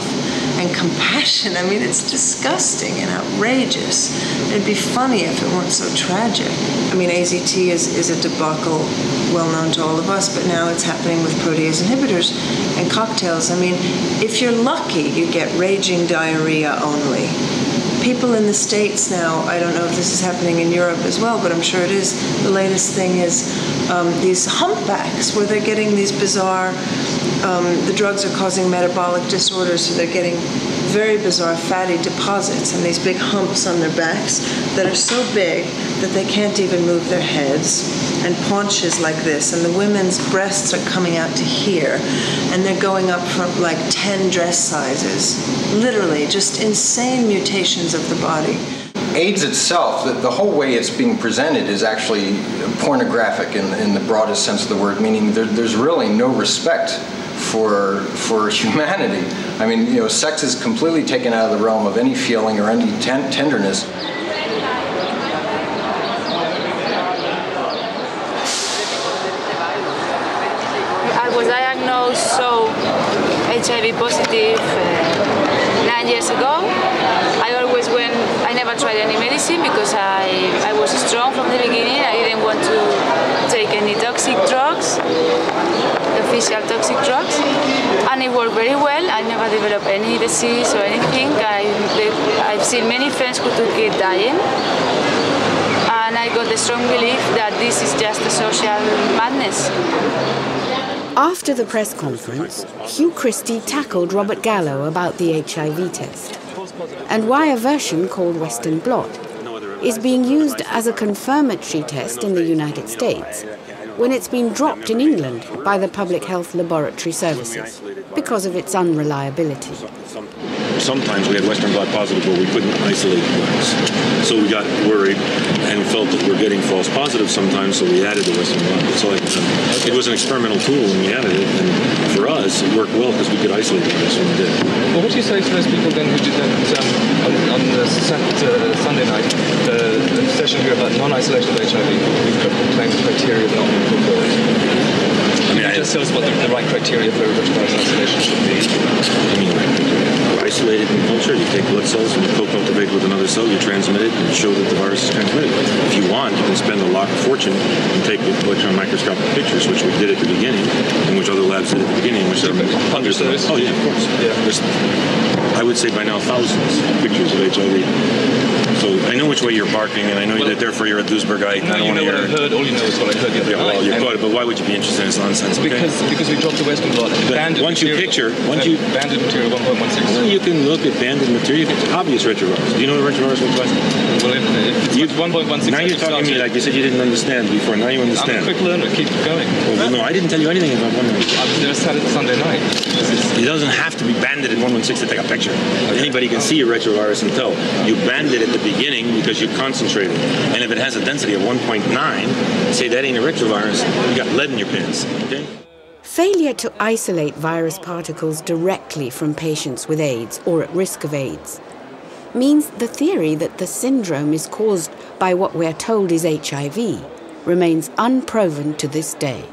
and compassion. I mean, it's disgusting and outrageous. It'd be funny if it weren't so tragic. I mean, AZT is a debacle well known to all of us, but now it's happening with protease inhibitors and cocktails. I mean, if you're lucky, you get raging diarrhea only. People in the States now, I don't know if this is happening in Europe as well, but I'm sure it is. The latest thing is these humpbacks, where they're getting these bizarre, the drugs are causing metabolic disorders, so they're getting very bizarre fatty deposits and these big humps on their backs that are so big that they can't even move their heads, and paunches like this, and the women's breasts are coming out to here, and they're going up from like 10 dress sizes. Literally, just insane mutations of the body. AIDS itself, the whole way it's being presented is actually pornographic in the broadest sense of the word, meaning there's really no respect for humanity. I mean, you know, sex is completely taken out of the realm of any feeling or any tenderness. I was diagnosed HIV positive 9 years ago. I never tried any medicine because I was strong from the beginning. I didn't want to take any toxic drugs, official toxic drugs, and it worked very well. I never developed any disease or anything. I've seen many friends who took it dying, and I got the strong belief that this is just a social madness. After the press conference, Hugh Christie tackled Robert Gallo about the HIV test and why a version called Western blot is being used as a confirmatory test in the United States when it's been dropped in England by the Public Health Laboratory Services because of its unreliability. Sometimes we had Western blot positive where we couldn't isolate the virus. So we got worried and felt that we're getting false positives sometimes, so we added the Western blot. So it was an experimental tool when we added it, and for us it worked well because we could isolate the virus when we did. Well, what do you say to those people then who did that on the Sunday night, the session here about non-isolation of HIV, who claimed the criteria not being fulfilled? I mean, just tell us what the right criteria for retrovirus isolation should be. I mean, isolated in culture, you take blood cells and you co-cultivate with another cell, you transmit it and show that the virus is transmitted. If you want, you can spend a lot of fortune and take electron microscopic pictures, which we did at the beginning, and which other labs did at the beginning. Which hundreds of those? Oh yeah, of course. Yeah. There's, I would say by now thousands of pictures of HIV. So I know which way you're barking, and I know that therefore you're a Duisburgite. No, you know what I heard. All you know is what I heard the other night. Well, you caught it, but why would you be interested in this nonsense? Okay? Because we dropped the Western blot. Banded material 1.16. Well, you can look at banded material. It's obvious retrovirus. Do you know what retrovirus looks like? Well, if it's 1.16. Now you're talking to me like you said you didn't understand before. Now you understand. I'm a quick learner. Keep going. Well, no, I didn't tell you anything about 1.16. I was there Saturday, Sunday night. It doesn't have to be banded at 1.16 to take a picture. Okay. Anybody can see a retrovirus and tell. You band it at the beginning because you concentrate it. And if it has a density of 1.9, say that ain't a retrovirus, you got lead in your pants. Okay? Failure to isolate virus particles directly from patients with AIDS or at risk of AIDS means the theory that the syndrome is caused by what we're told is HIV remains unproven to this day.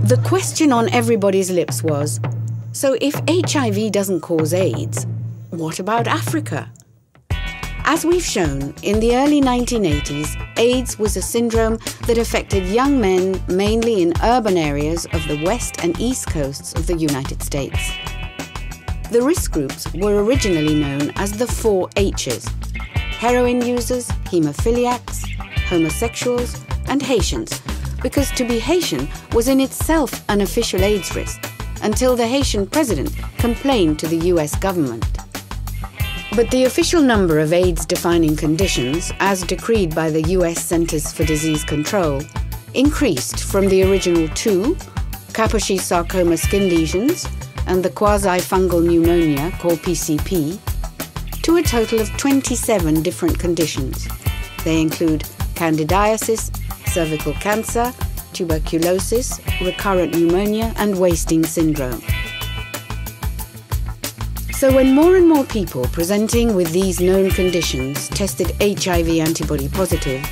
The question on everybody's lips was, so if HIV doesn't cause AIDS, what about Africa? As we've shown, in the early 1980s, AIDS was a syndrome that affected young men mainly in urban areas of the west and east coasts of the United States. The risk groups were originally known as the 4 H's: heroin users, hemophiliacs, homosexuals, and Haitians, because to be Haitian was in itself an official AIDS risk, until the Haitian president complained to the US government. But the official number of AIDS-defining conditions, as decreed by the US Centers for Disease Control, increased from the original 2, Kaposi sarcoma skin lesions, and the quasi-fungal pneumonia, called PCP, to a total of 27 different conditions. They include candidiasis, cervical cancer, tuberculosis, recurrent pneumonia, and wasting syndrome. So when more and more people presenting with these known conditions tested HIV antibody positive,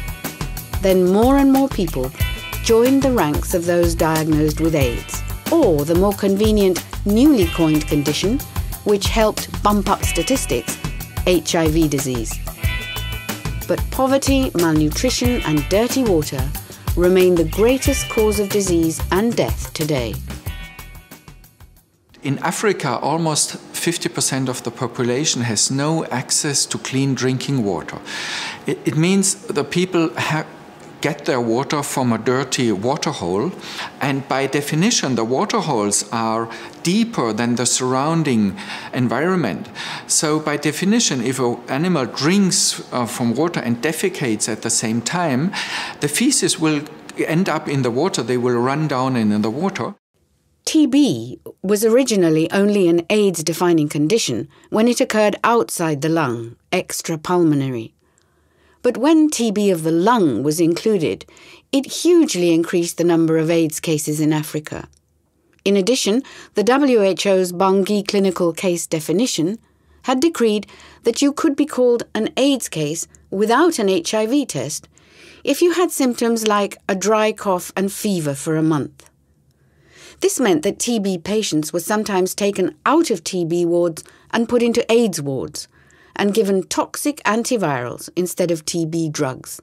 then more and more people joined the ranks of those diagnosed with AIDS, or the more convenient newly coined condition, which helped bump up statistics, HIV disease. But poverty, malnutrition and dirty water remain the greatest cause of disease and death today. In Africa, almost 50% of the population has no access to clean drinking water. It means the people get their water from a dirty water hole, and by definition the water holes are deeper than the surrounding environment. So by definition, if an animal drinks from water and defecates at the same time, the feces will end up in the water, they will run down in the water. TB was originally only an AIDS-defining condition when it occurred outside the lung, extrapulmonary. But when TB of the lung was included, it hugely increased the number of AIDS cases in Africa. In addition, the WHO's Bangui clinical case definition had decreed that you could be called an AIDS case without an HIV test if you had symptoms like a dry cough and fever for a month. This meant that TB patients were sometimes taken out of TB wards and put into AIDS wards, and given toxic antivirals instead of TB drugs.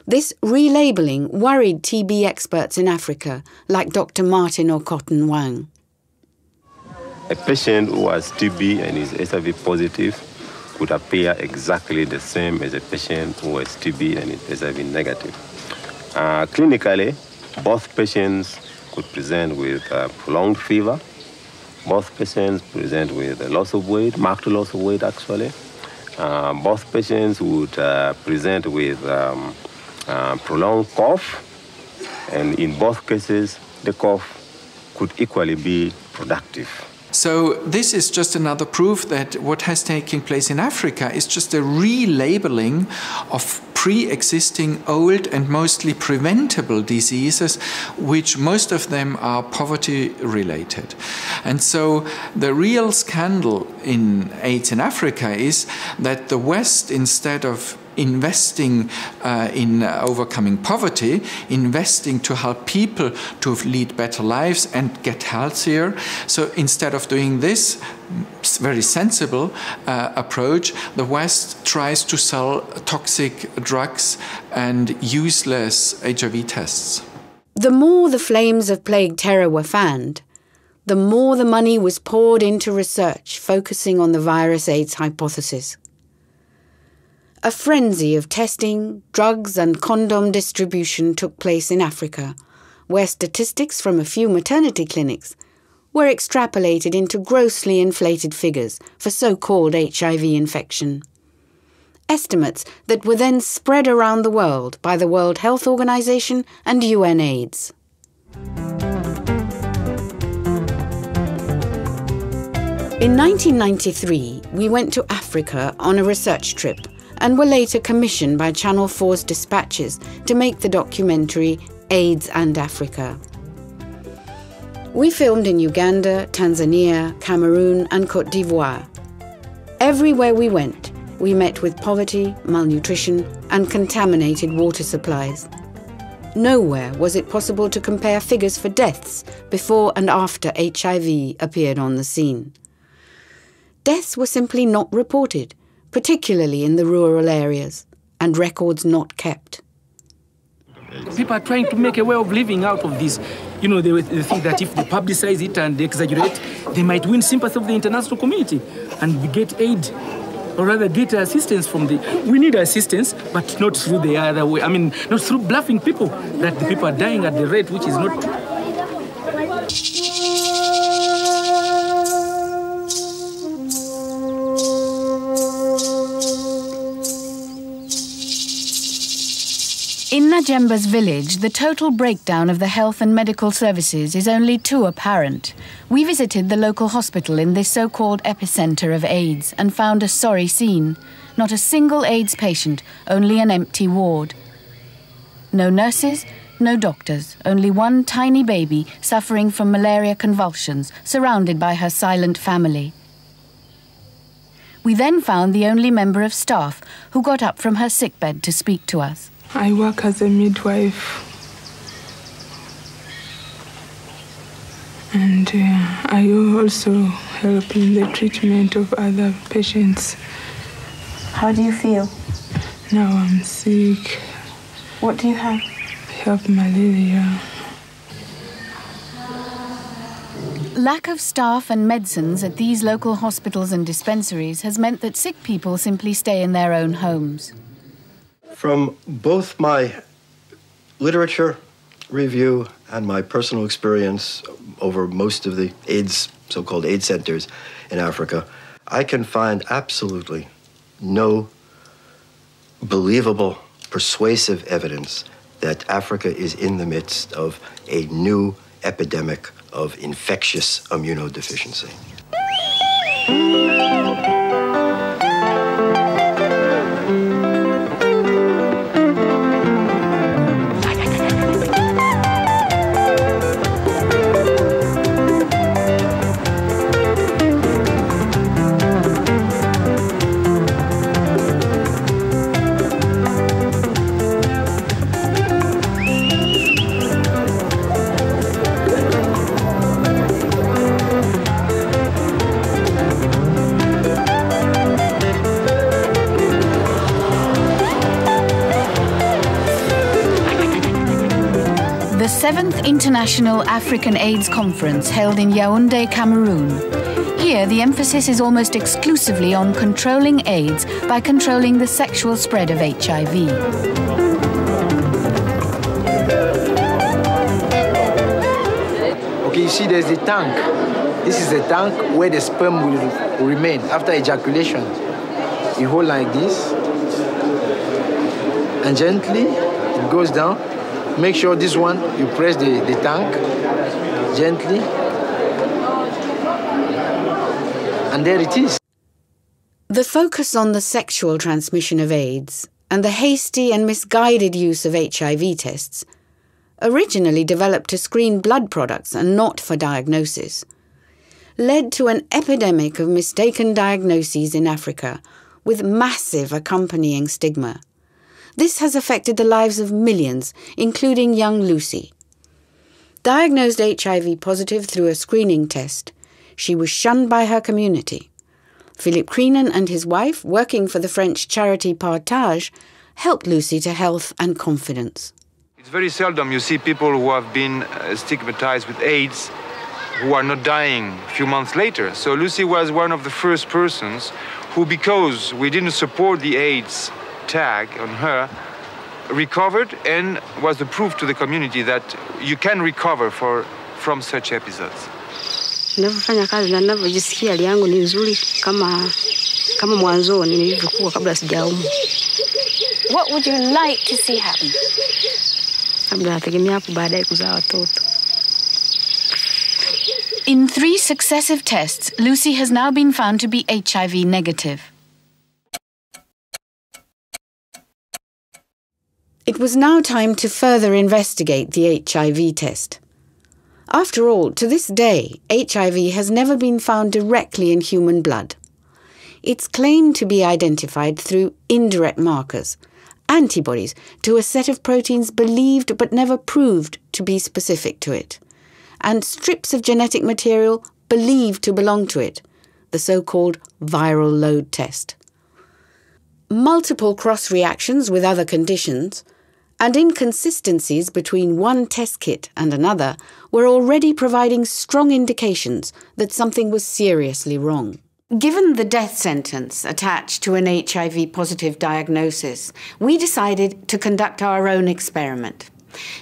This relabelling worried TB experts in Africa, like Dr. Martin Okoton Wang. A patient who has TB and is HIV positive would appear exactly the same as a patient who has TB and is HIV negative. Clinically, both patients could present with prolonged fever. Both patients present with a loss of weight, marked loss of weight actually. Both patients would present with prolonged cough, and in both cases, the cough could equally be productive. So this is just another proof that what has taken place in Africa is just a relabeling of pre-existing old and mostly preventable diseases, which most of them are poverty-related. And so the real scandal in AIDS in Africa is that the West, instead of investing in overcoming poverty, investing to help people to lead better lives and get healthier. So instead of doing this very sensible approach, the West tries to sell toxic drugs and useless HIV tests. The more the flames of plague terror were fanned, the more the money was poured into research focusing on the virus AIDS hypothesis. A frenzy of testing, drugs and condom distribution took place in Africa, where statistics from a few maternity clinics were extrapolated into grossly inflated figures for so-called HIV infection. Estimates that were then spread around the world by the World Health Organization and UNAIDS. In 1993, we went to Africa on a research trip and were later commissioned by Channel 4's dispatches to make the documentary AIDS and Africa. We filmed in Uganda, Tanzania, Cameroon and Côte d'Ivoire. Everywhere we went, we met with poverty, malnutrition and contaminated water supplies. Nowhere was it possible to compare figures for deaths before and after HIV appeared on the scene. Deaths were simply not reported, particularly in the rural areas, and records not kept. People are trying to make a way of living out of this. You know, they think that if they publicize it and they exaggerate, they might win sympathy of the international community and we get aid, or rather get assistance from the... We need assistance, but not through the other way. I mean, not through bluffing people, that the people are dying at the rate which is not true. In Najemba's village, the total breakdown of the health and medical services is only too apparent. We visited the local hospital in this so-called epicenter of AIDS and found a sorry scene. Not a single AIDS patient, only an empty ward. No nurses, no doctors, only one tiny baby suffering from malaria convulsions, surrounded by her silent family. We then found the only member of staff who got up from her sickbed to speak to us. I work as a midwife. And I also help in the treatment of other patients. How do you feel? Now I'm sick. What do you have? I have malaria. Lack of staff and medicines at these local hospitals and dispensaries has meant that sick people simply stay in their own homes. From both my literature review and my personal experience over most of the AIDS, so-called AIDS centers in Africa, I can find absolutely no believable, persuasive evidence that Africa is in the midst of a new epidemic of infectious immunodeficiency. The 7th International African AIDS Conference held in Yaoundé, Cameroon. Here, the emphasis is almost exclusively on controlling AIDS by controlling the sexual spread of HIV. Okay, you see there's a tank. This is a tank where the sperm will remain after ejaculation. You hold like this, and gently it goes down. Make sure this one, you press the tank gently, and there it is. The focus on the sexual transmission of AIDS and the hasty and misguided use of HIV tests, originally developed to screen blood products and not for diagnosis, led to an epidemic of mistaken diagnoses in Africa with massive accompanying stigma. This has affected the lives of millions, including young Lucy. Diagnosed HIV positive through a screening test, she was shunned by her community. Philip Creenan and his wife, working for the French charity Partage, helped Lucy to health and confidence. It's very seldom you see people who have been stigmatized with AIDS who are not dying a few months later. So Lucy was one of the first persons who, because we didn't support the AIDS tag on her, recovered and was the proof to the community that you can recover from such episodes. Ninavyofanya kazi na ninavyojisikia hali yangu ni nzuri kama mwanzoni nilivyokuwa kabla sijaumwa. What would you like to see happen? Labda nategemea hapo baadaye kuzaa watoto. In 3 successive tests, Lucy has now been found to be HIV negative. It was now time to further investigate the HIV test. After all, to this day, HIV has never been found directly in human blood. It's claimed to be identified through indirect markers, antibodies to a set of proteins believed but never proved to be specific to it, and strips of genetic material believed to belong to it, the so-called viral load test. Multiple cross-reactions with other conditions and inconsistencies between one test kit and another were already providing strong indications that something was seriously wrong. Given the death sentence attached to an HIV-positive diagnosis, we decided to conduct our own experiment,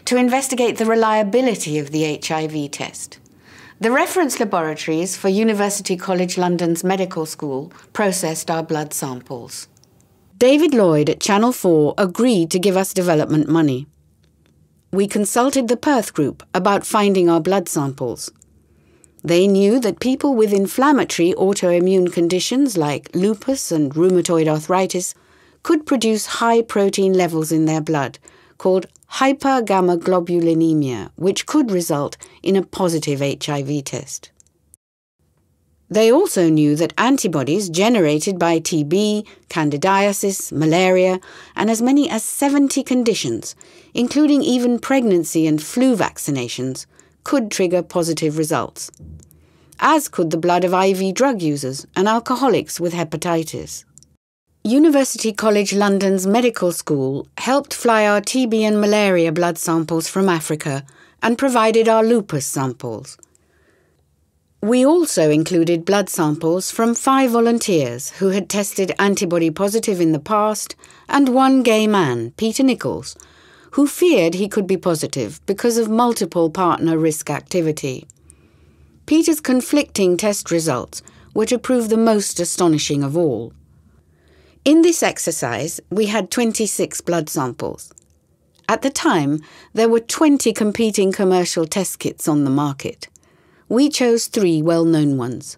to investigate the reliability of the HIV test. The reference laboratories for University College London's medical school processed our blood samples. David Lloyd at Channel 4 agreed to give us development money. We consulted the Perth group about finding our blood samples. They knew that people with inflammatory autoimmune conditions like lupus and rheumatoid arthritis could produce high protein levels in their blood, called hypergammaglobulinemia, which could result in a positive HIV test. They also knew that antibodies generated by TB, candidiasis, malaria, and as many as 70 conditions, including even pregnancy and flu vaccinations, could trigger positive results, as could the blood of IV drug users and alcoholics with hepatitis. University College London's medical school helped fly our TB and malaria blood samples from Africa and provided our lupus samples. We also included blood samples from 5 volunteers who had tested antibody positive in the past and one gay man, Peter Nichols, who feared he could be positive because of multiple partner risk activity. Peter's conflicting test results were to prove the most astonishing of all. In this exercise, we had 26 blood samples. At the time, there were 20 competing commercial test kits on the market. We chose 3 well-known ones.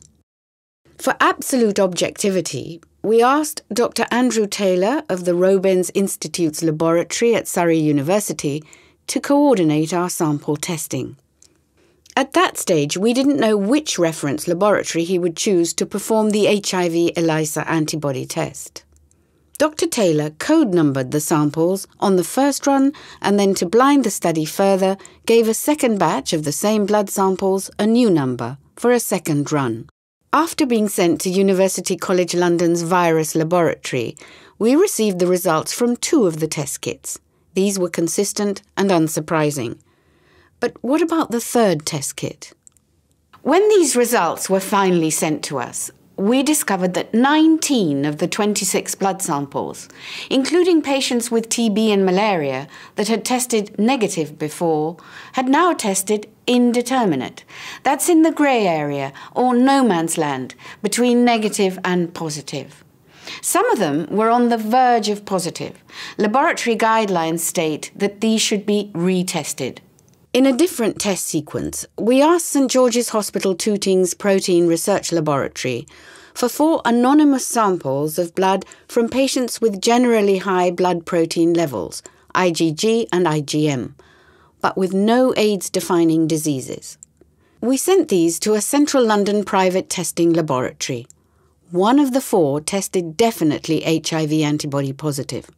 For absolute objectivity, we asked Dr. Andrew Taylor of the Robens Institute's laboratory at Surrey University to coordinate our sample testing. At that stage, we didn't know which reference laboratory he would choose to perform the HIV ELISA antibody test. Dr. Taylor code-numbered the samples on the first run and then, to blind the study further, gave a second batch of the same blood samples a new number for a second run. After being sent to University College London's virus laboratory, we received the results from 2 of the test kits. These were consistent and unsurprising. But what about the third test kit? When these results were finally sent to us, we discovered that 19 of the 26 blood samples, including patients with TB and malaria that had tested negative before, had now tested indeterminate. That's in the grey area, or no man's land, between negative and positive. Some of them were on the verge of positive. Laboratory guidelines state that these should be retested. In a different test sequence, we asked St George's Hospital Tooting's Protein Research Laboratory for 4 anonymous samples of blood from patients with generally high blood protein levels, IgG and IgM, but with no AIDS-defining diseases. We sent these to a central London private testing laboratory. 1 of the 4 tested definitely HIV antibody positive.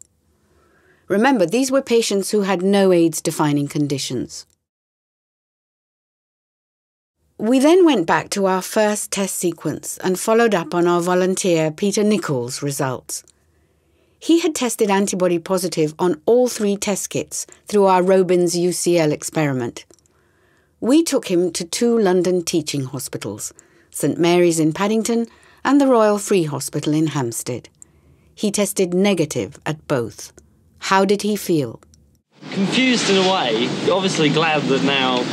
Remember, these were patients who had no AIDS-defining conditions. We then went back to our first test sequence and followed up on our volunteer Peter Nichols' results. He had tested antibody positive on all 3 test kits through our Robens UCL experiment. We took him to 2 London teaching hospitals, St Mary's in Paddington and the Royal Free Hospital in Hampstead. He tested negative at both. How did he feel? Confused in a way, obviously glad that now,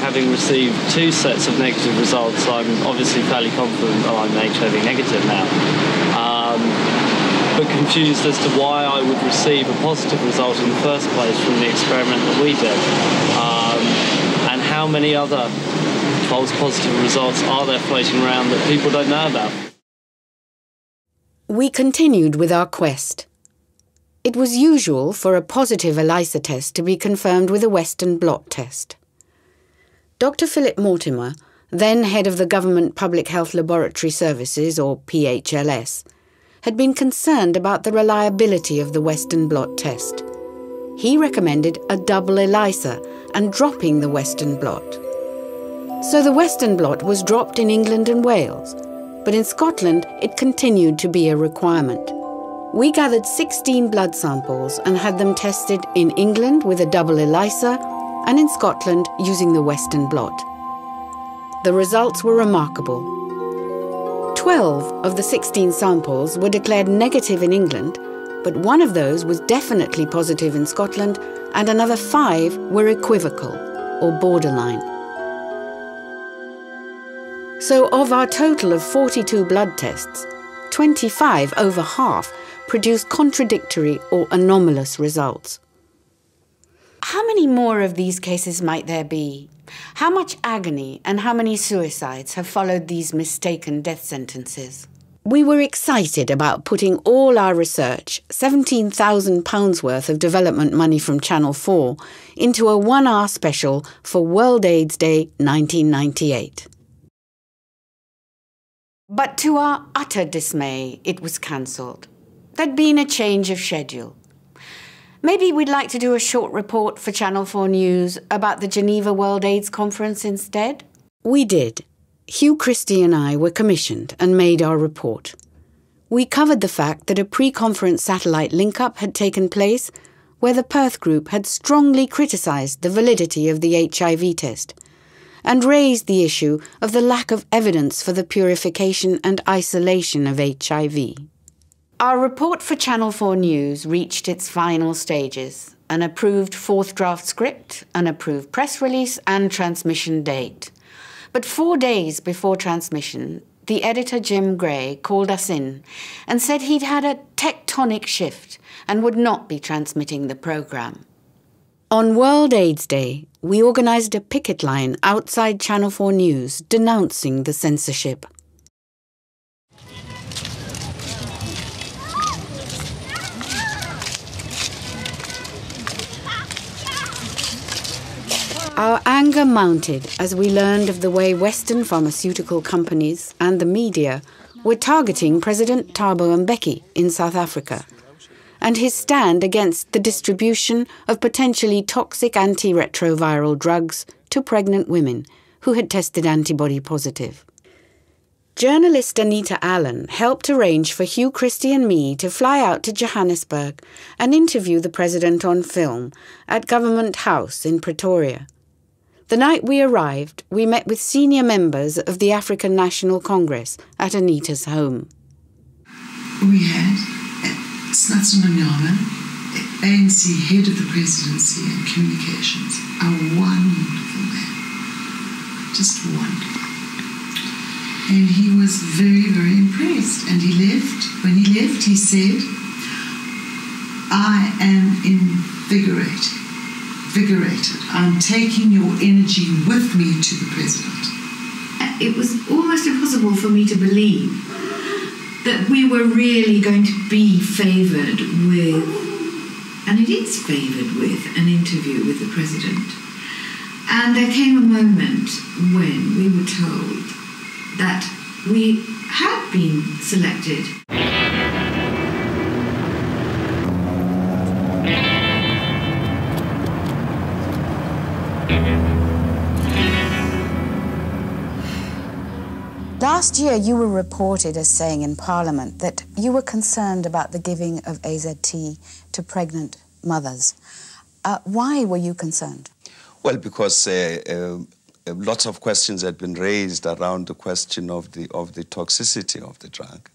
having received 2 sets of negative results, I'm obviously fairly confident that I'm HIV negative now. But confused as to why I would receive a positive result in the first place from the experiment that we did. And how many other false positive results are there floating around that people don't know about? We continued with our quest. It was usual for a positive ELISA test to be confirmed with a Western blot test. Dr. Philip Mortimer, then head of the Government Public Health Laboratory Services, or PHLS, had been concerned about the reliability of the Western blot test. He recommended a double ELISA and dropping the Western blot. So the Western blot was dropped in England and Wales, but in Scotland it continued to be a requirement. We gathered 16 blood samples and had them tested in England with a double ELISA and in Scotland using the Western blot. The results were remarkable. 12 of the 16 samples were declared negative in England, but 1 of those was definitely positive in Scotland and another 5 were equivocal or borderline. So of our total of 42 blood tests, 25, over half, produced contradictory or anomalous results. How many more of these cases might there be? How much agony and how many suicides have followed these mistaken death sentences? We were excited about putting all our research, £17,000 worth of development money from Channel 4, into a 1-hour special for World AIDS Day 1998. But to our utter dismay, it was cancelled. There'd been a change of schedule. Maybe we'd like to do a short report for Channel 4 News about the Geneva World AIDS Conference instead? We did. Hugh Christie and I were commissioned and made our report. We covered the fact that a pre-conference satellite link-up had taken place where the Perth group had strongly criticised the validity of the HIV test and raised the issue of the lack of evidence for the purification and isolation of HIV. Our report for Channel 4 News reached its final stages: an approved fourth draft script, an approved press release and transmission date. But 4 days before transmission, the editor Jim Gray called us in and said he'd had a tectonic shift and would not be transmitting the programme. On World AIDS Day, we organised a picket line outside Channel 4 News denouncing the censorship. Our anger mounted as we learned of the way Western pharmaceutical companies and the media were targeting President Thabo Mbeki in South Africa and his stand against the distribution of potentially toxic antiretroviral drugs to pregnant women who had tested antibody positive. Journalist Anita Allen helped arrange for Hugh Christie and me to fly out to Johannesburg and interview the president on film at Government House in Pretoria. The night we arrived, we met with senior members of the African National Congress at Anita's home. We had Snatsumanyana, ANC head of the presidency and communications, a wonderful man, just wonderful. And he was very, very impressed. And he left. When he left, he said, "I am invigorated. I'm taking your energy with me to the president." It was almost impossible for me to believe that we were really going to be favoured with, and it is favoured with, an interview with the president. And there came a moment when we were told that we had been selected. Last year, you were reported as saying in Parliament that you were concerned about the giving of AZT to pregnant mothers. Why were you concerned? Well, because lots of questions had been raised around the question of the toxicity of the drug.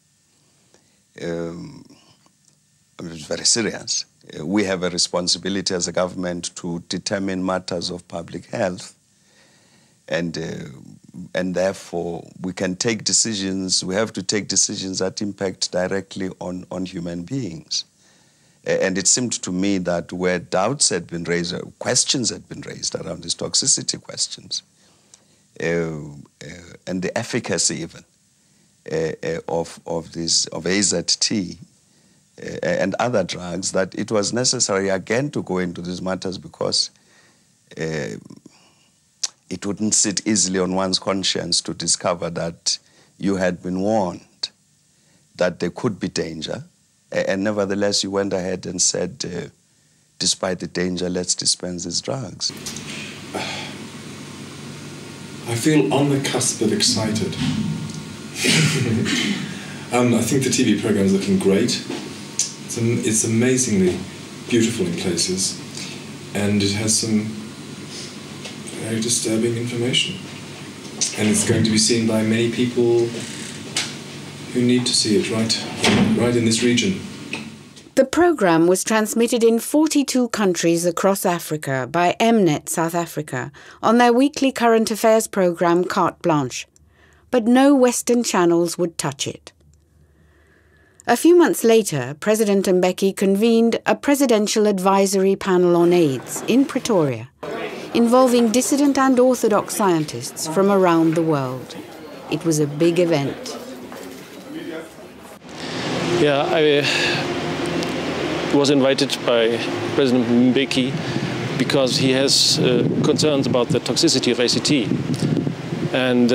It was very serious. We have a responsibility as a government to determine matters of public health, and therefore we can take decisions. We have to take decisions that impact directly on human beings. And it seemed to me that where doubts had been raised, questions had been raised around these toxicity questions, and the efficacy even of AZT and other drugs, that it was necessary again to go into these matters because it wouldn't sit easily on one's conscience to discover that you had been warned that there could be danger, and nevertheless you went ahead and said, despite the danger, let's dispense these drugs. I feel on the cusp of excited. I think the TV program is looking great. It's amazingly beautiful in places, and it has some very disturbing information. And it's going to be seen by many people who need to see it right in this region. The programme was transmitted in 42 countries across Africa by Mnet South Africa on their weekly current affairs programme Carte Blanche, but no Western channels would touch it. A few months later, President Mbeki convened a presidential advisory panel on AIDS in Pretoria, involving dissident and orthodox scientists from around the world. It was a big event. Yeah, I was invited by President Mbeki because he has concerns about the toxicity of AZT. And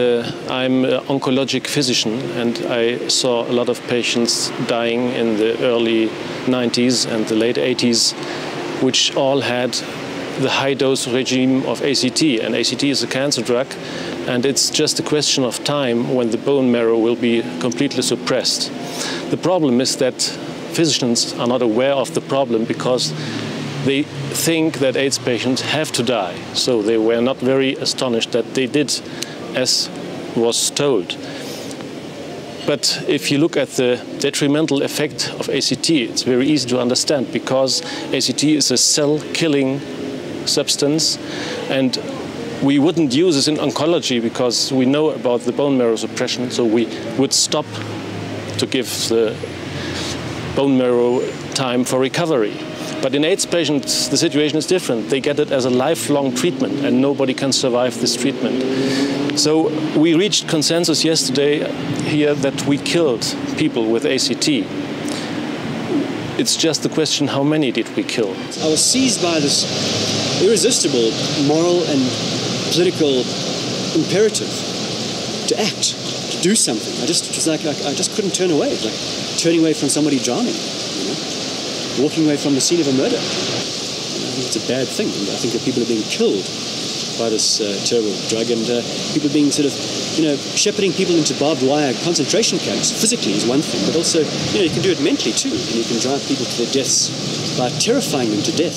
I'm an oncologic physician, and I saw a lot of patients dying in the early 90s and the late 80s, which all had the high-dose regime of ACT. And ACT is a cancer drug, and it's just a question of time when the bone marrow will be completely suppressed. The problem is that physicians are not aware of the problem because they think that AIDS patients have to die. So they were not very astonished that they did as was told. But if you look at the detrimental effect of ACT, it's very easy to understand because ACT is a cell-killing substance, and we wouldn't use this in oncology because we know about the bone marrow suppression, so we would stop to give the bone marrow time for recovery. But in AIDS patients, the situation is different. They get it as a lifelong treatment, and nobody can survive this treatment. So we reached consensus yesterday here that we killed people with ACT. It's just the question, how many did we kill? I was seized by this irresistible moral and political imperative to act, to do something. I just couldn't turn away. It was like turning away from somebody drowning, you know? Walking away from the scene of a murder. I think it's a bad thing. I think that people are being killed by this terrible drug, and people being sort of, you know, shepherding people into barbed wire concentration camps physically is one thing, but also, you know, you can do it mentally too, and you can drive people to their deaths by terrifying them to death.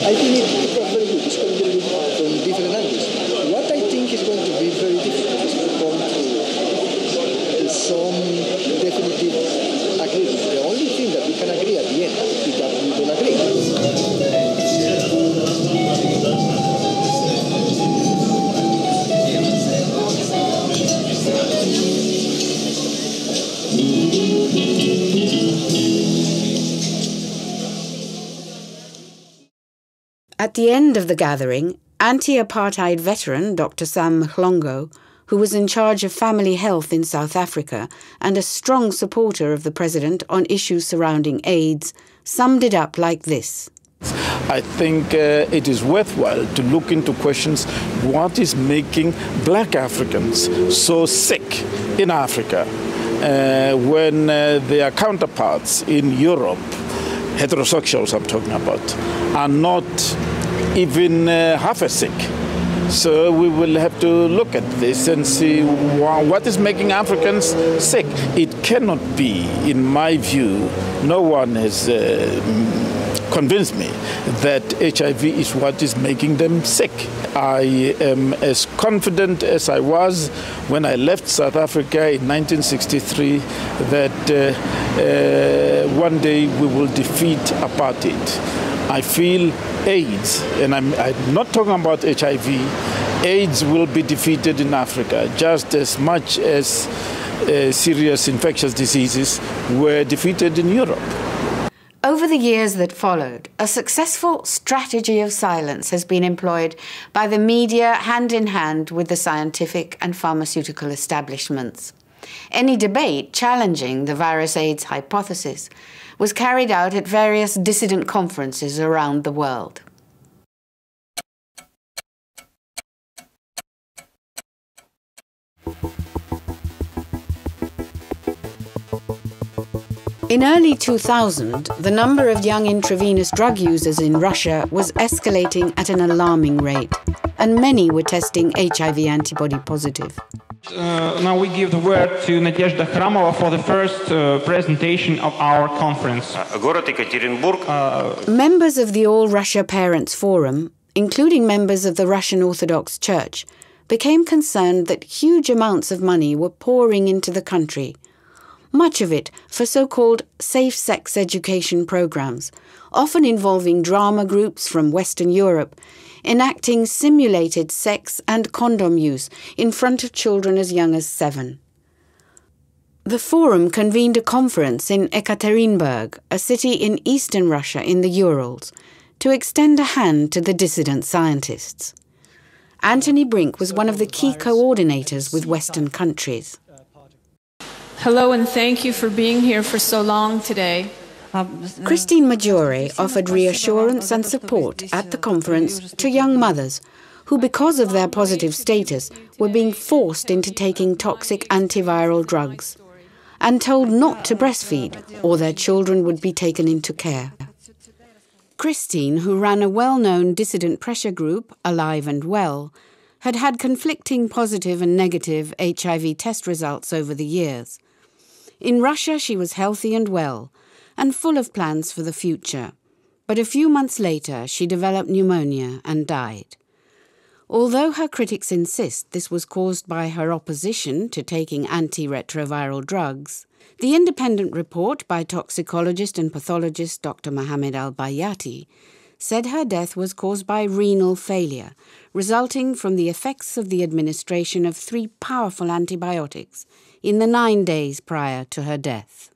I think it was very good. It's going to be from different angles. What I think is going to be very difficult is to come to some definitive agreement. The only thing that we can agree at the end is that we don't agree. At the end of the gathering, anti-apartheid veteran Dr. Sam Mhlongo, who was in charge of family health in South Africa and a strong supporter of the president on issues surrounding AIDS, summed it up like this. I think it is worthwhile to look into questions: what is making black Africans so sick in Africa when their counterparts in Europe, heterosexuals I'm talking about, are not even half as sick. So we will have to look at this and see what is making Africans sick. It cannot be, in my view, no one has convinced me that HIV is what is making them sick. I am as confident as I was when I left South Africa in 1963 that one day we will defeat apartheid. I feel AIDS, and I'm not talking about HIV, AIDS will be defeated in Africa just as much as serious infectious diseases were defeated in Europe. Over the years that followed, a successful strategy of silence has been employed by the media hand in hand with the scientific and pharmaceutical establishments. Any debate challenging the virus AIDS hypothesis was carried out at various dissident conferences around the world. In early 2000, the number of young intravenous drug users in Russia was escalating at an alarming rate, and many were testing HIV antibody positive. Now we give the word to Nadezhda Khramova for the first presentation of our conference. Members of the All Russia Parents Forum, including members of the Russian Orthodox Church, became concerned that huge amounts of money were pouring into the country, much of it for so-called safe sex education programs, often involving drama groups from Western Europe, enacting simulated sex and condom use in front of children as young as 7. The forum convened a conference in Ekaterinburg, a city in eastern Russia in the Urals, to extend a hand to the dissident scientists. Anthony Brink was one of the key coordinators with Western countries. Hello, and thank you for being here for so long today. Christine Maggiore offered reassurance and support at the conference to young mothers who, because of their positive status, were being forced into taking toxic antiviral drugs and told not to breastfeed or their children would be taken into care. Christine, who ran a well-known dissident pressure group, Alive and Well, had had conflicting positive and negative HIV test results over the years. In Russia, she was healthy and well, and full of plans for the future. But a few months later, she developed pneumonia and died. Although her critics insist this was caused by her opposition to taking antiretroviral drugs, the independent report by toxicologist and pathologist Dr. Mohammed Al-Bayati said her death was caused by renal failure, resulting from the effects of the administration of 3 powerful antibiotics in the 9 days prior to her death.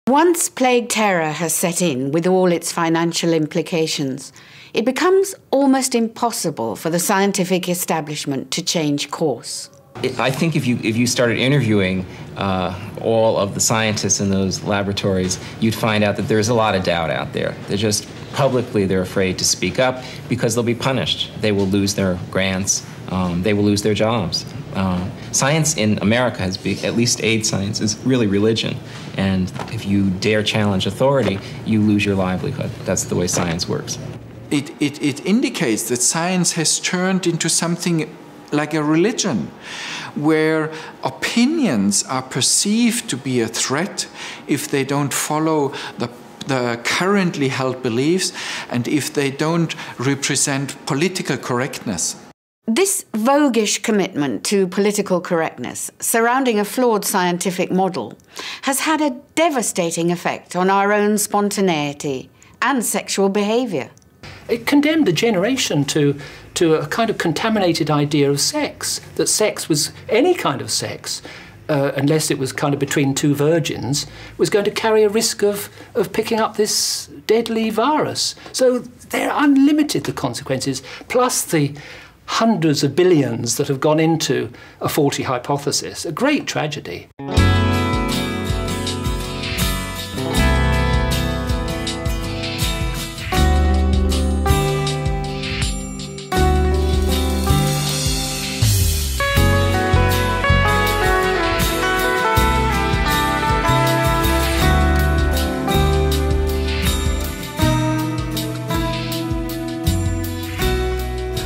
Once plague terror has set in with all its financial implications, it becomes almost impossible for the scientific establishment to change course. I think if you started interviewing all of the scientists in those laboratories, you'd find out that there's a lot of doubt out there. They're afraid to speak up because they'll be punished. They will lose their grants. They will lose their jobs. Science in America has been, at least AIDS science, is really religion. And if you dare challenge authority, you lose your livelihood. That's the way science works. It indicates that science has turned into something like a religion, where opinions are perceived to be a threat if they don't follow the currently held beliefs and if they don't represent political correctness. This voguish commitment to political correctness surrounding a flawed scientific model has had a devastating effect on our own spontaneity and sexual behaviour. It condemned a generation to a kind of contaminated idea of sex, that sex was any kind of sex, unless it was kind of between 2 virgins, was going to carry a risk of picking up this deadly virus. So they're unlimited, the consequences, plus the hundreds of billions that have gone into a faulty hypothesis. A great tragedy.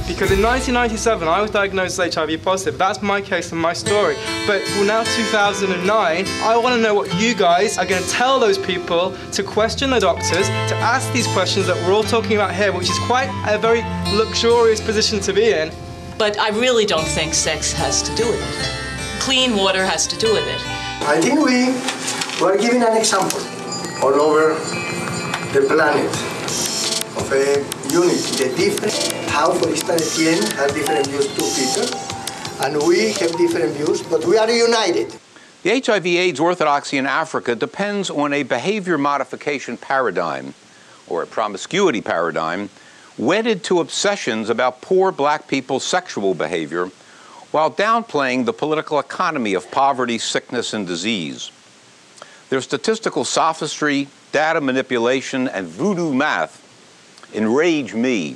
Because in 1997, I was diagnosed as HIV positive. That's my case and my story. But well, now 2009, I want to know what you guys are going to tell those people to question the doctors, to ask these questions that we're all talking about here, which is quite a very luxurious position to be in. But I really don't think sex has to do with it. Clean water has to do with it. I think we are giving an example all over the planet of a unity, the difference. How, for instance, Etienne has different views to Peter, and we have different views, but we are united. The HIV/AIDS orthodoxy in Africa depends on a behavior modification paradigm, or a promiscuity paradigm, wedded to obsessions about poor black people's sexual behavior, while downplaying the political economy of poverty, sickness, and disease. Their statistical sophistry, data manipulation, and voodoo math enrage me.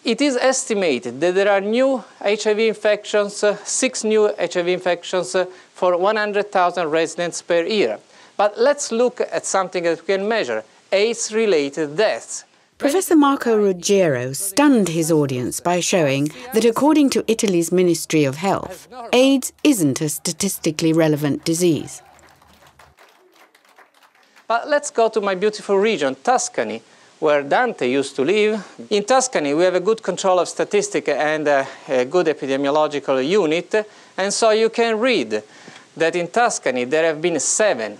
It is estimated that there are new HIV infections, 6 new HIV infections for 100,000 residents per year. But let's look at something that we can measure, AIDS-related deaths. Professor Marco Ruggiero stunned his audience by showing that according to Italy's Ministry of Health, AIDS isn't a statistically relevant disease. But let's go to my beautiful region, Tuscany, where Dante used to live. In Tuscany, we have a good control of statistics and a good epidemiological unit, and so you can read that in Tuscany there have been 7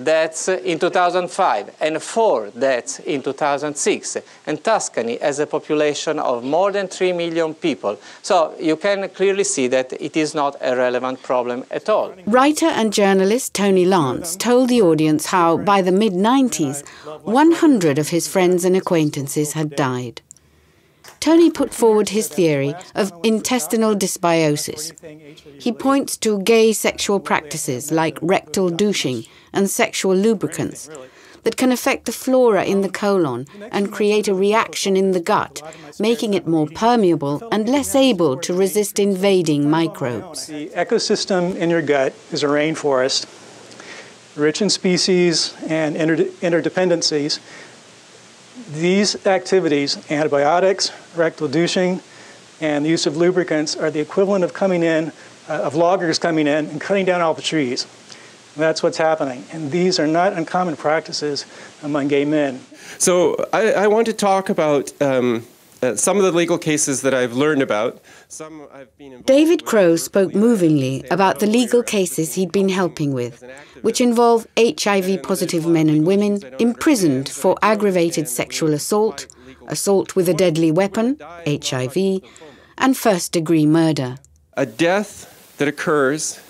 deaths in 2005 and 4 deaths in 2006. And Tuscany has a population of more than 3 million people. So you can clearly see that it is not a relevant problem at all. Writer and journalist Tony Lance told the audience how, by the mid-90s, 100 of his friends and acquaintances had died. Tony put forward his theory of intestinal dysbiosis. He points to gay sexual practices like rectal douching and sexual lubricants that can affect the flora in the colon and create a reaction in the gut, making it more permeable and less able to resist invading microbes. The ecosystem in your gut is a rainforest, rich in species and interdependencies. These activities, antibiotics, rectal douching, and the use of lubricants are the equivalent of coming in, of loggers coming in and cutting down all the trees. That's what's happening. And these are not uncommon practices among gay men. So I want to talk about some of the legal cases that I've learned about. David Crowe spoke movingly about the legal cases he'd been helping with, which involve HIV-positive men and women imprisoned for aggravated sexual assault, assault with a deadly weapon, HIV, and first-degree murder. A death that occurs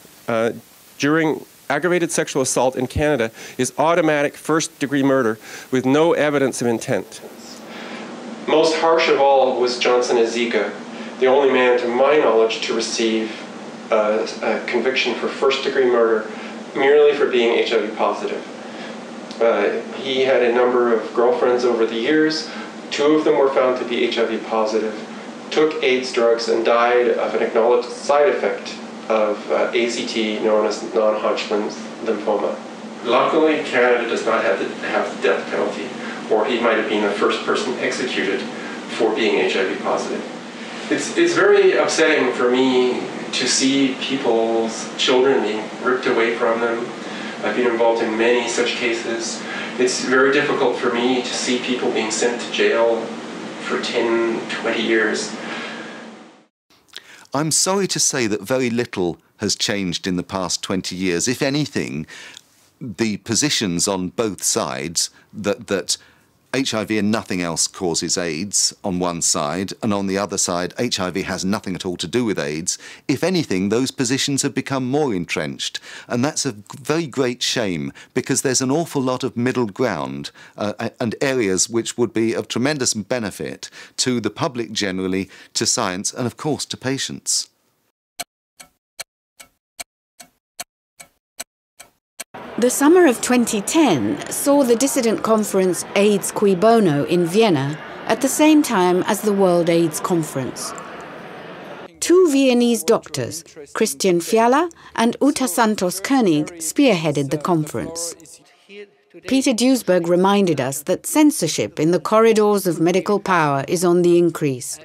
during aggravated sexual assault in Canada is automatic first-degree murder with no evidence of intent. Most harsh of all was Johnson Ezeka, the only man, to my knowledge, to receive a conviction for first-degree murder merely for being HIV positive. He had a number of girlfriends over the years. 2 of them were found to be HIV positive, took AIDS drugs, and died of an acknowledged side effect of ACT, known as non-Hodgkin's lymphoma. Luckily, Canada does not have the death penalty, or he might have been the first person executed for being HIV positive. It's very upsetting for me to see people's children being ripped away from them. I've been involved in many such cases. It's very difficult for me to see people being sent to jail for 10, 20 years. I'm sorry to say that very little has changed in the past 20 years. If anything, the positions on both sides that HIV and nothing else causes AIDS on one side, and on the other side, HIV has nothing at all to do with AIDS. If anything, those positions have become more entrenched. And that's a very great shame, because there's an awful lot of middle ground and areas which would be of tremendous benefit to the public generally, to science, and of course to patients. The summer of 2010 saw the dissident conference AIDS Cui Bono in Vienna at the same time as the World AIDS Conference. 2 Viennese doctors, Christian Fiala and Uta Santos-Koenig, spearheaded the conference. Peter Duisberg reminded us that censorship in the corridors of medical power is on the increase.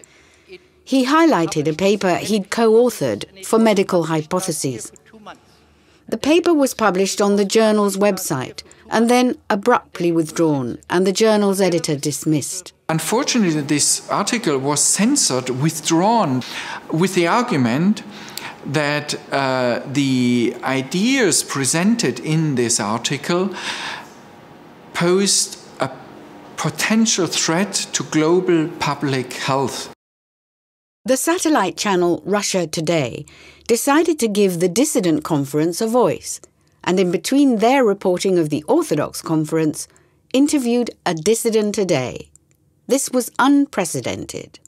He highlighted a paper he'd co-authored for Medical Hypotheses. The paper was published on the journal's website and then abruptly withdrawn, and the journal's editor dismissed. Unfortunately, this article was censored, withdrawn, with the argument that the ideas presented in this article posed a potential threat to global public health. The satellite channel Russia Today decided to give the dissident conference a voice, and in between their reporting of the Orthodox conference, interviewed a dissident a day. This was unprecedented.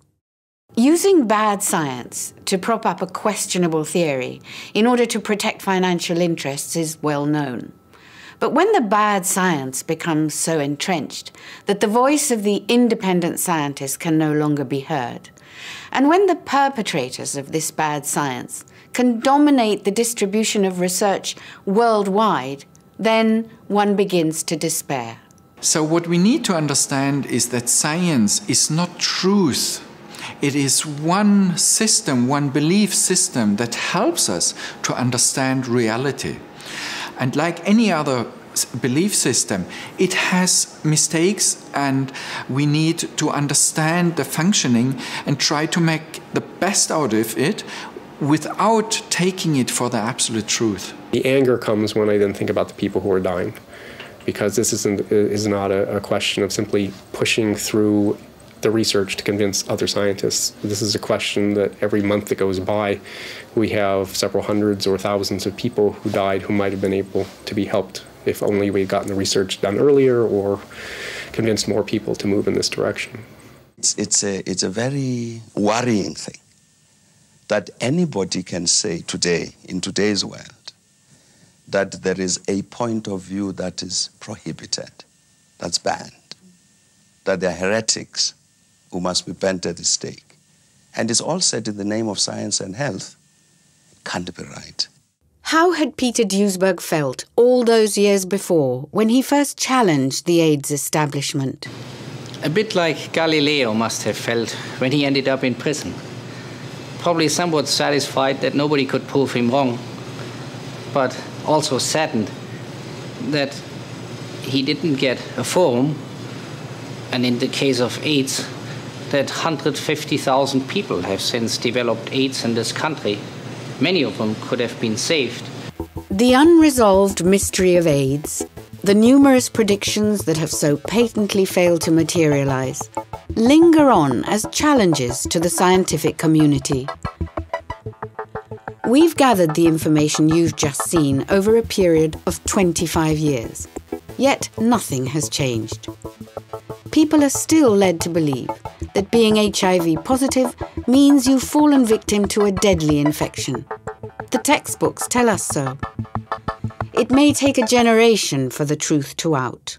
Using bad science to prop up a questionable theory in order to protect financial interests is well known. But when the bad science becomes so entrenched that the voice of the independent scientist can no longer be heard, and when the perpetrators of this bad science can dominate the distribution of research worldwide, then one begins to despair. So what we need to understand is that science is not truth. It is one system, one belief system that helps us to understand reality. And like any other belief system, it has mistakes, and we need to understand the functioning and try to make the best out of it without taking it for the absolute truth. The anger comes when I then think about the people who are dying, because this is not a question of simply pushing through the research to convince other scientists. This is a question that every month that goes by, we have several hundreds or thousands of people who died who might have been able to be helped if only we had gotten the research done earlier or convinced more people to move in this direction. It's a very worrying thing that anybody can say today, in today's world, that there is a point of view that is prohibited, that's banned, that they are heretics who must be burnt at the stake. And it's all said in the name of science and health. Can't be right. How had Peter Duesberg felt all those years before when he first challenged the AIDS establishment? A bit like Galileo must have felt when he ended up in prison. Probably somewhat satisfied that nobody could prove him wrong, but also saddened that he didn't get a forum, and in the case of AIDS, that 150,000 people have since developed AIDS in this country. Many of them could have been saved. The unresolved mystery of AIDS, the numerous predictions that have so patently failed to materialize, linger on as challenges to the scientific community. We've gathered the information you've just seen over a period of 25 years, yet nothing has changed. People are still led to believe that being HIV positive means you've fallen victim to a deadly infection. The textbooks tell us so. It may take a generation for the truth to out.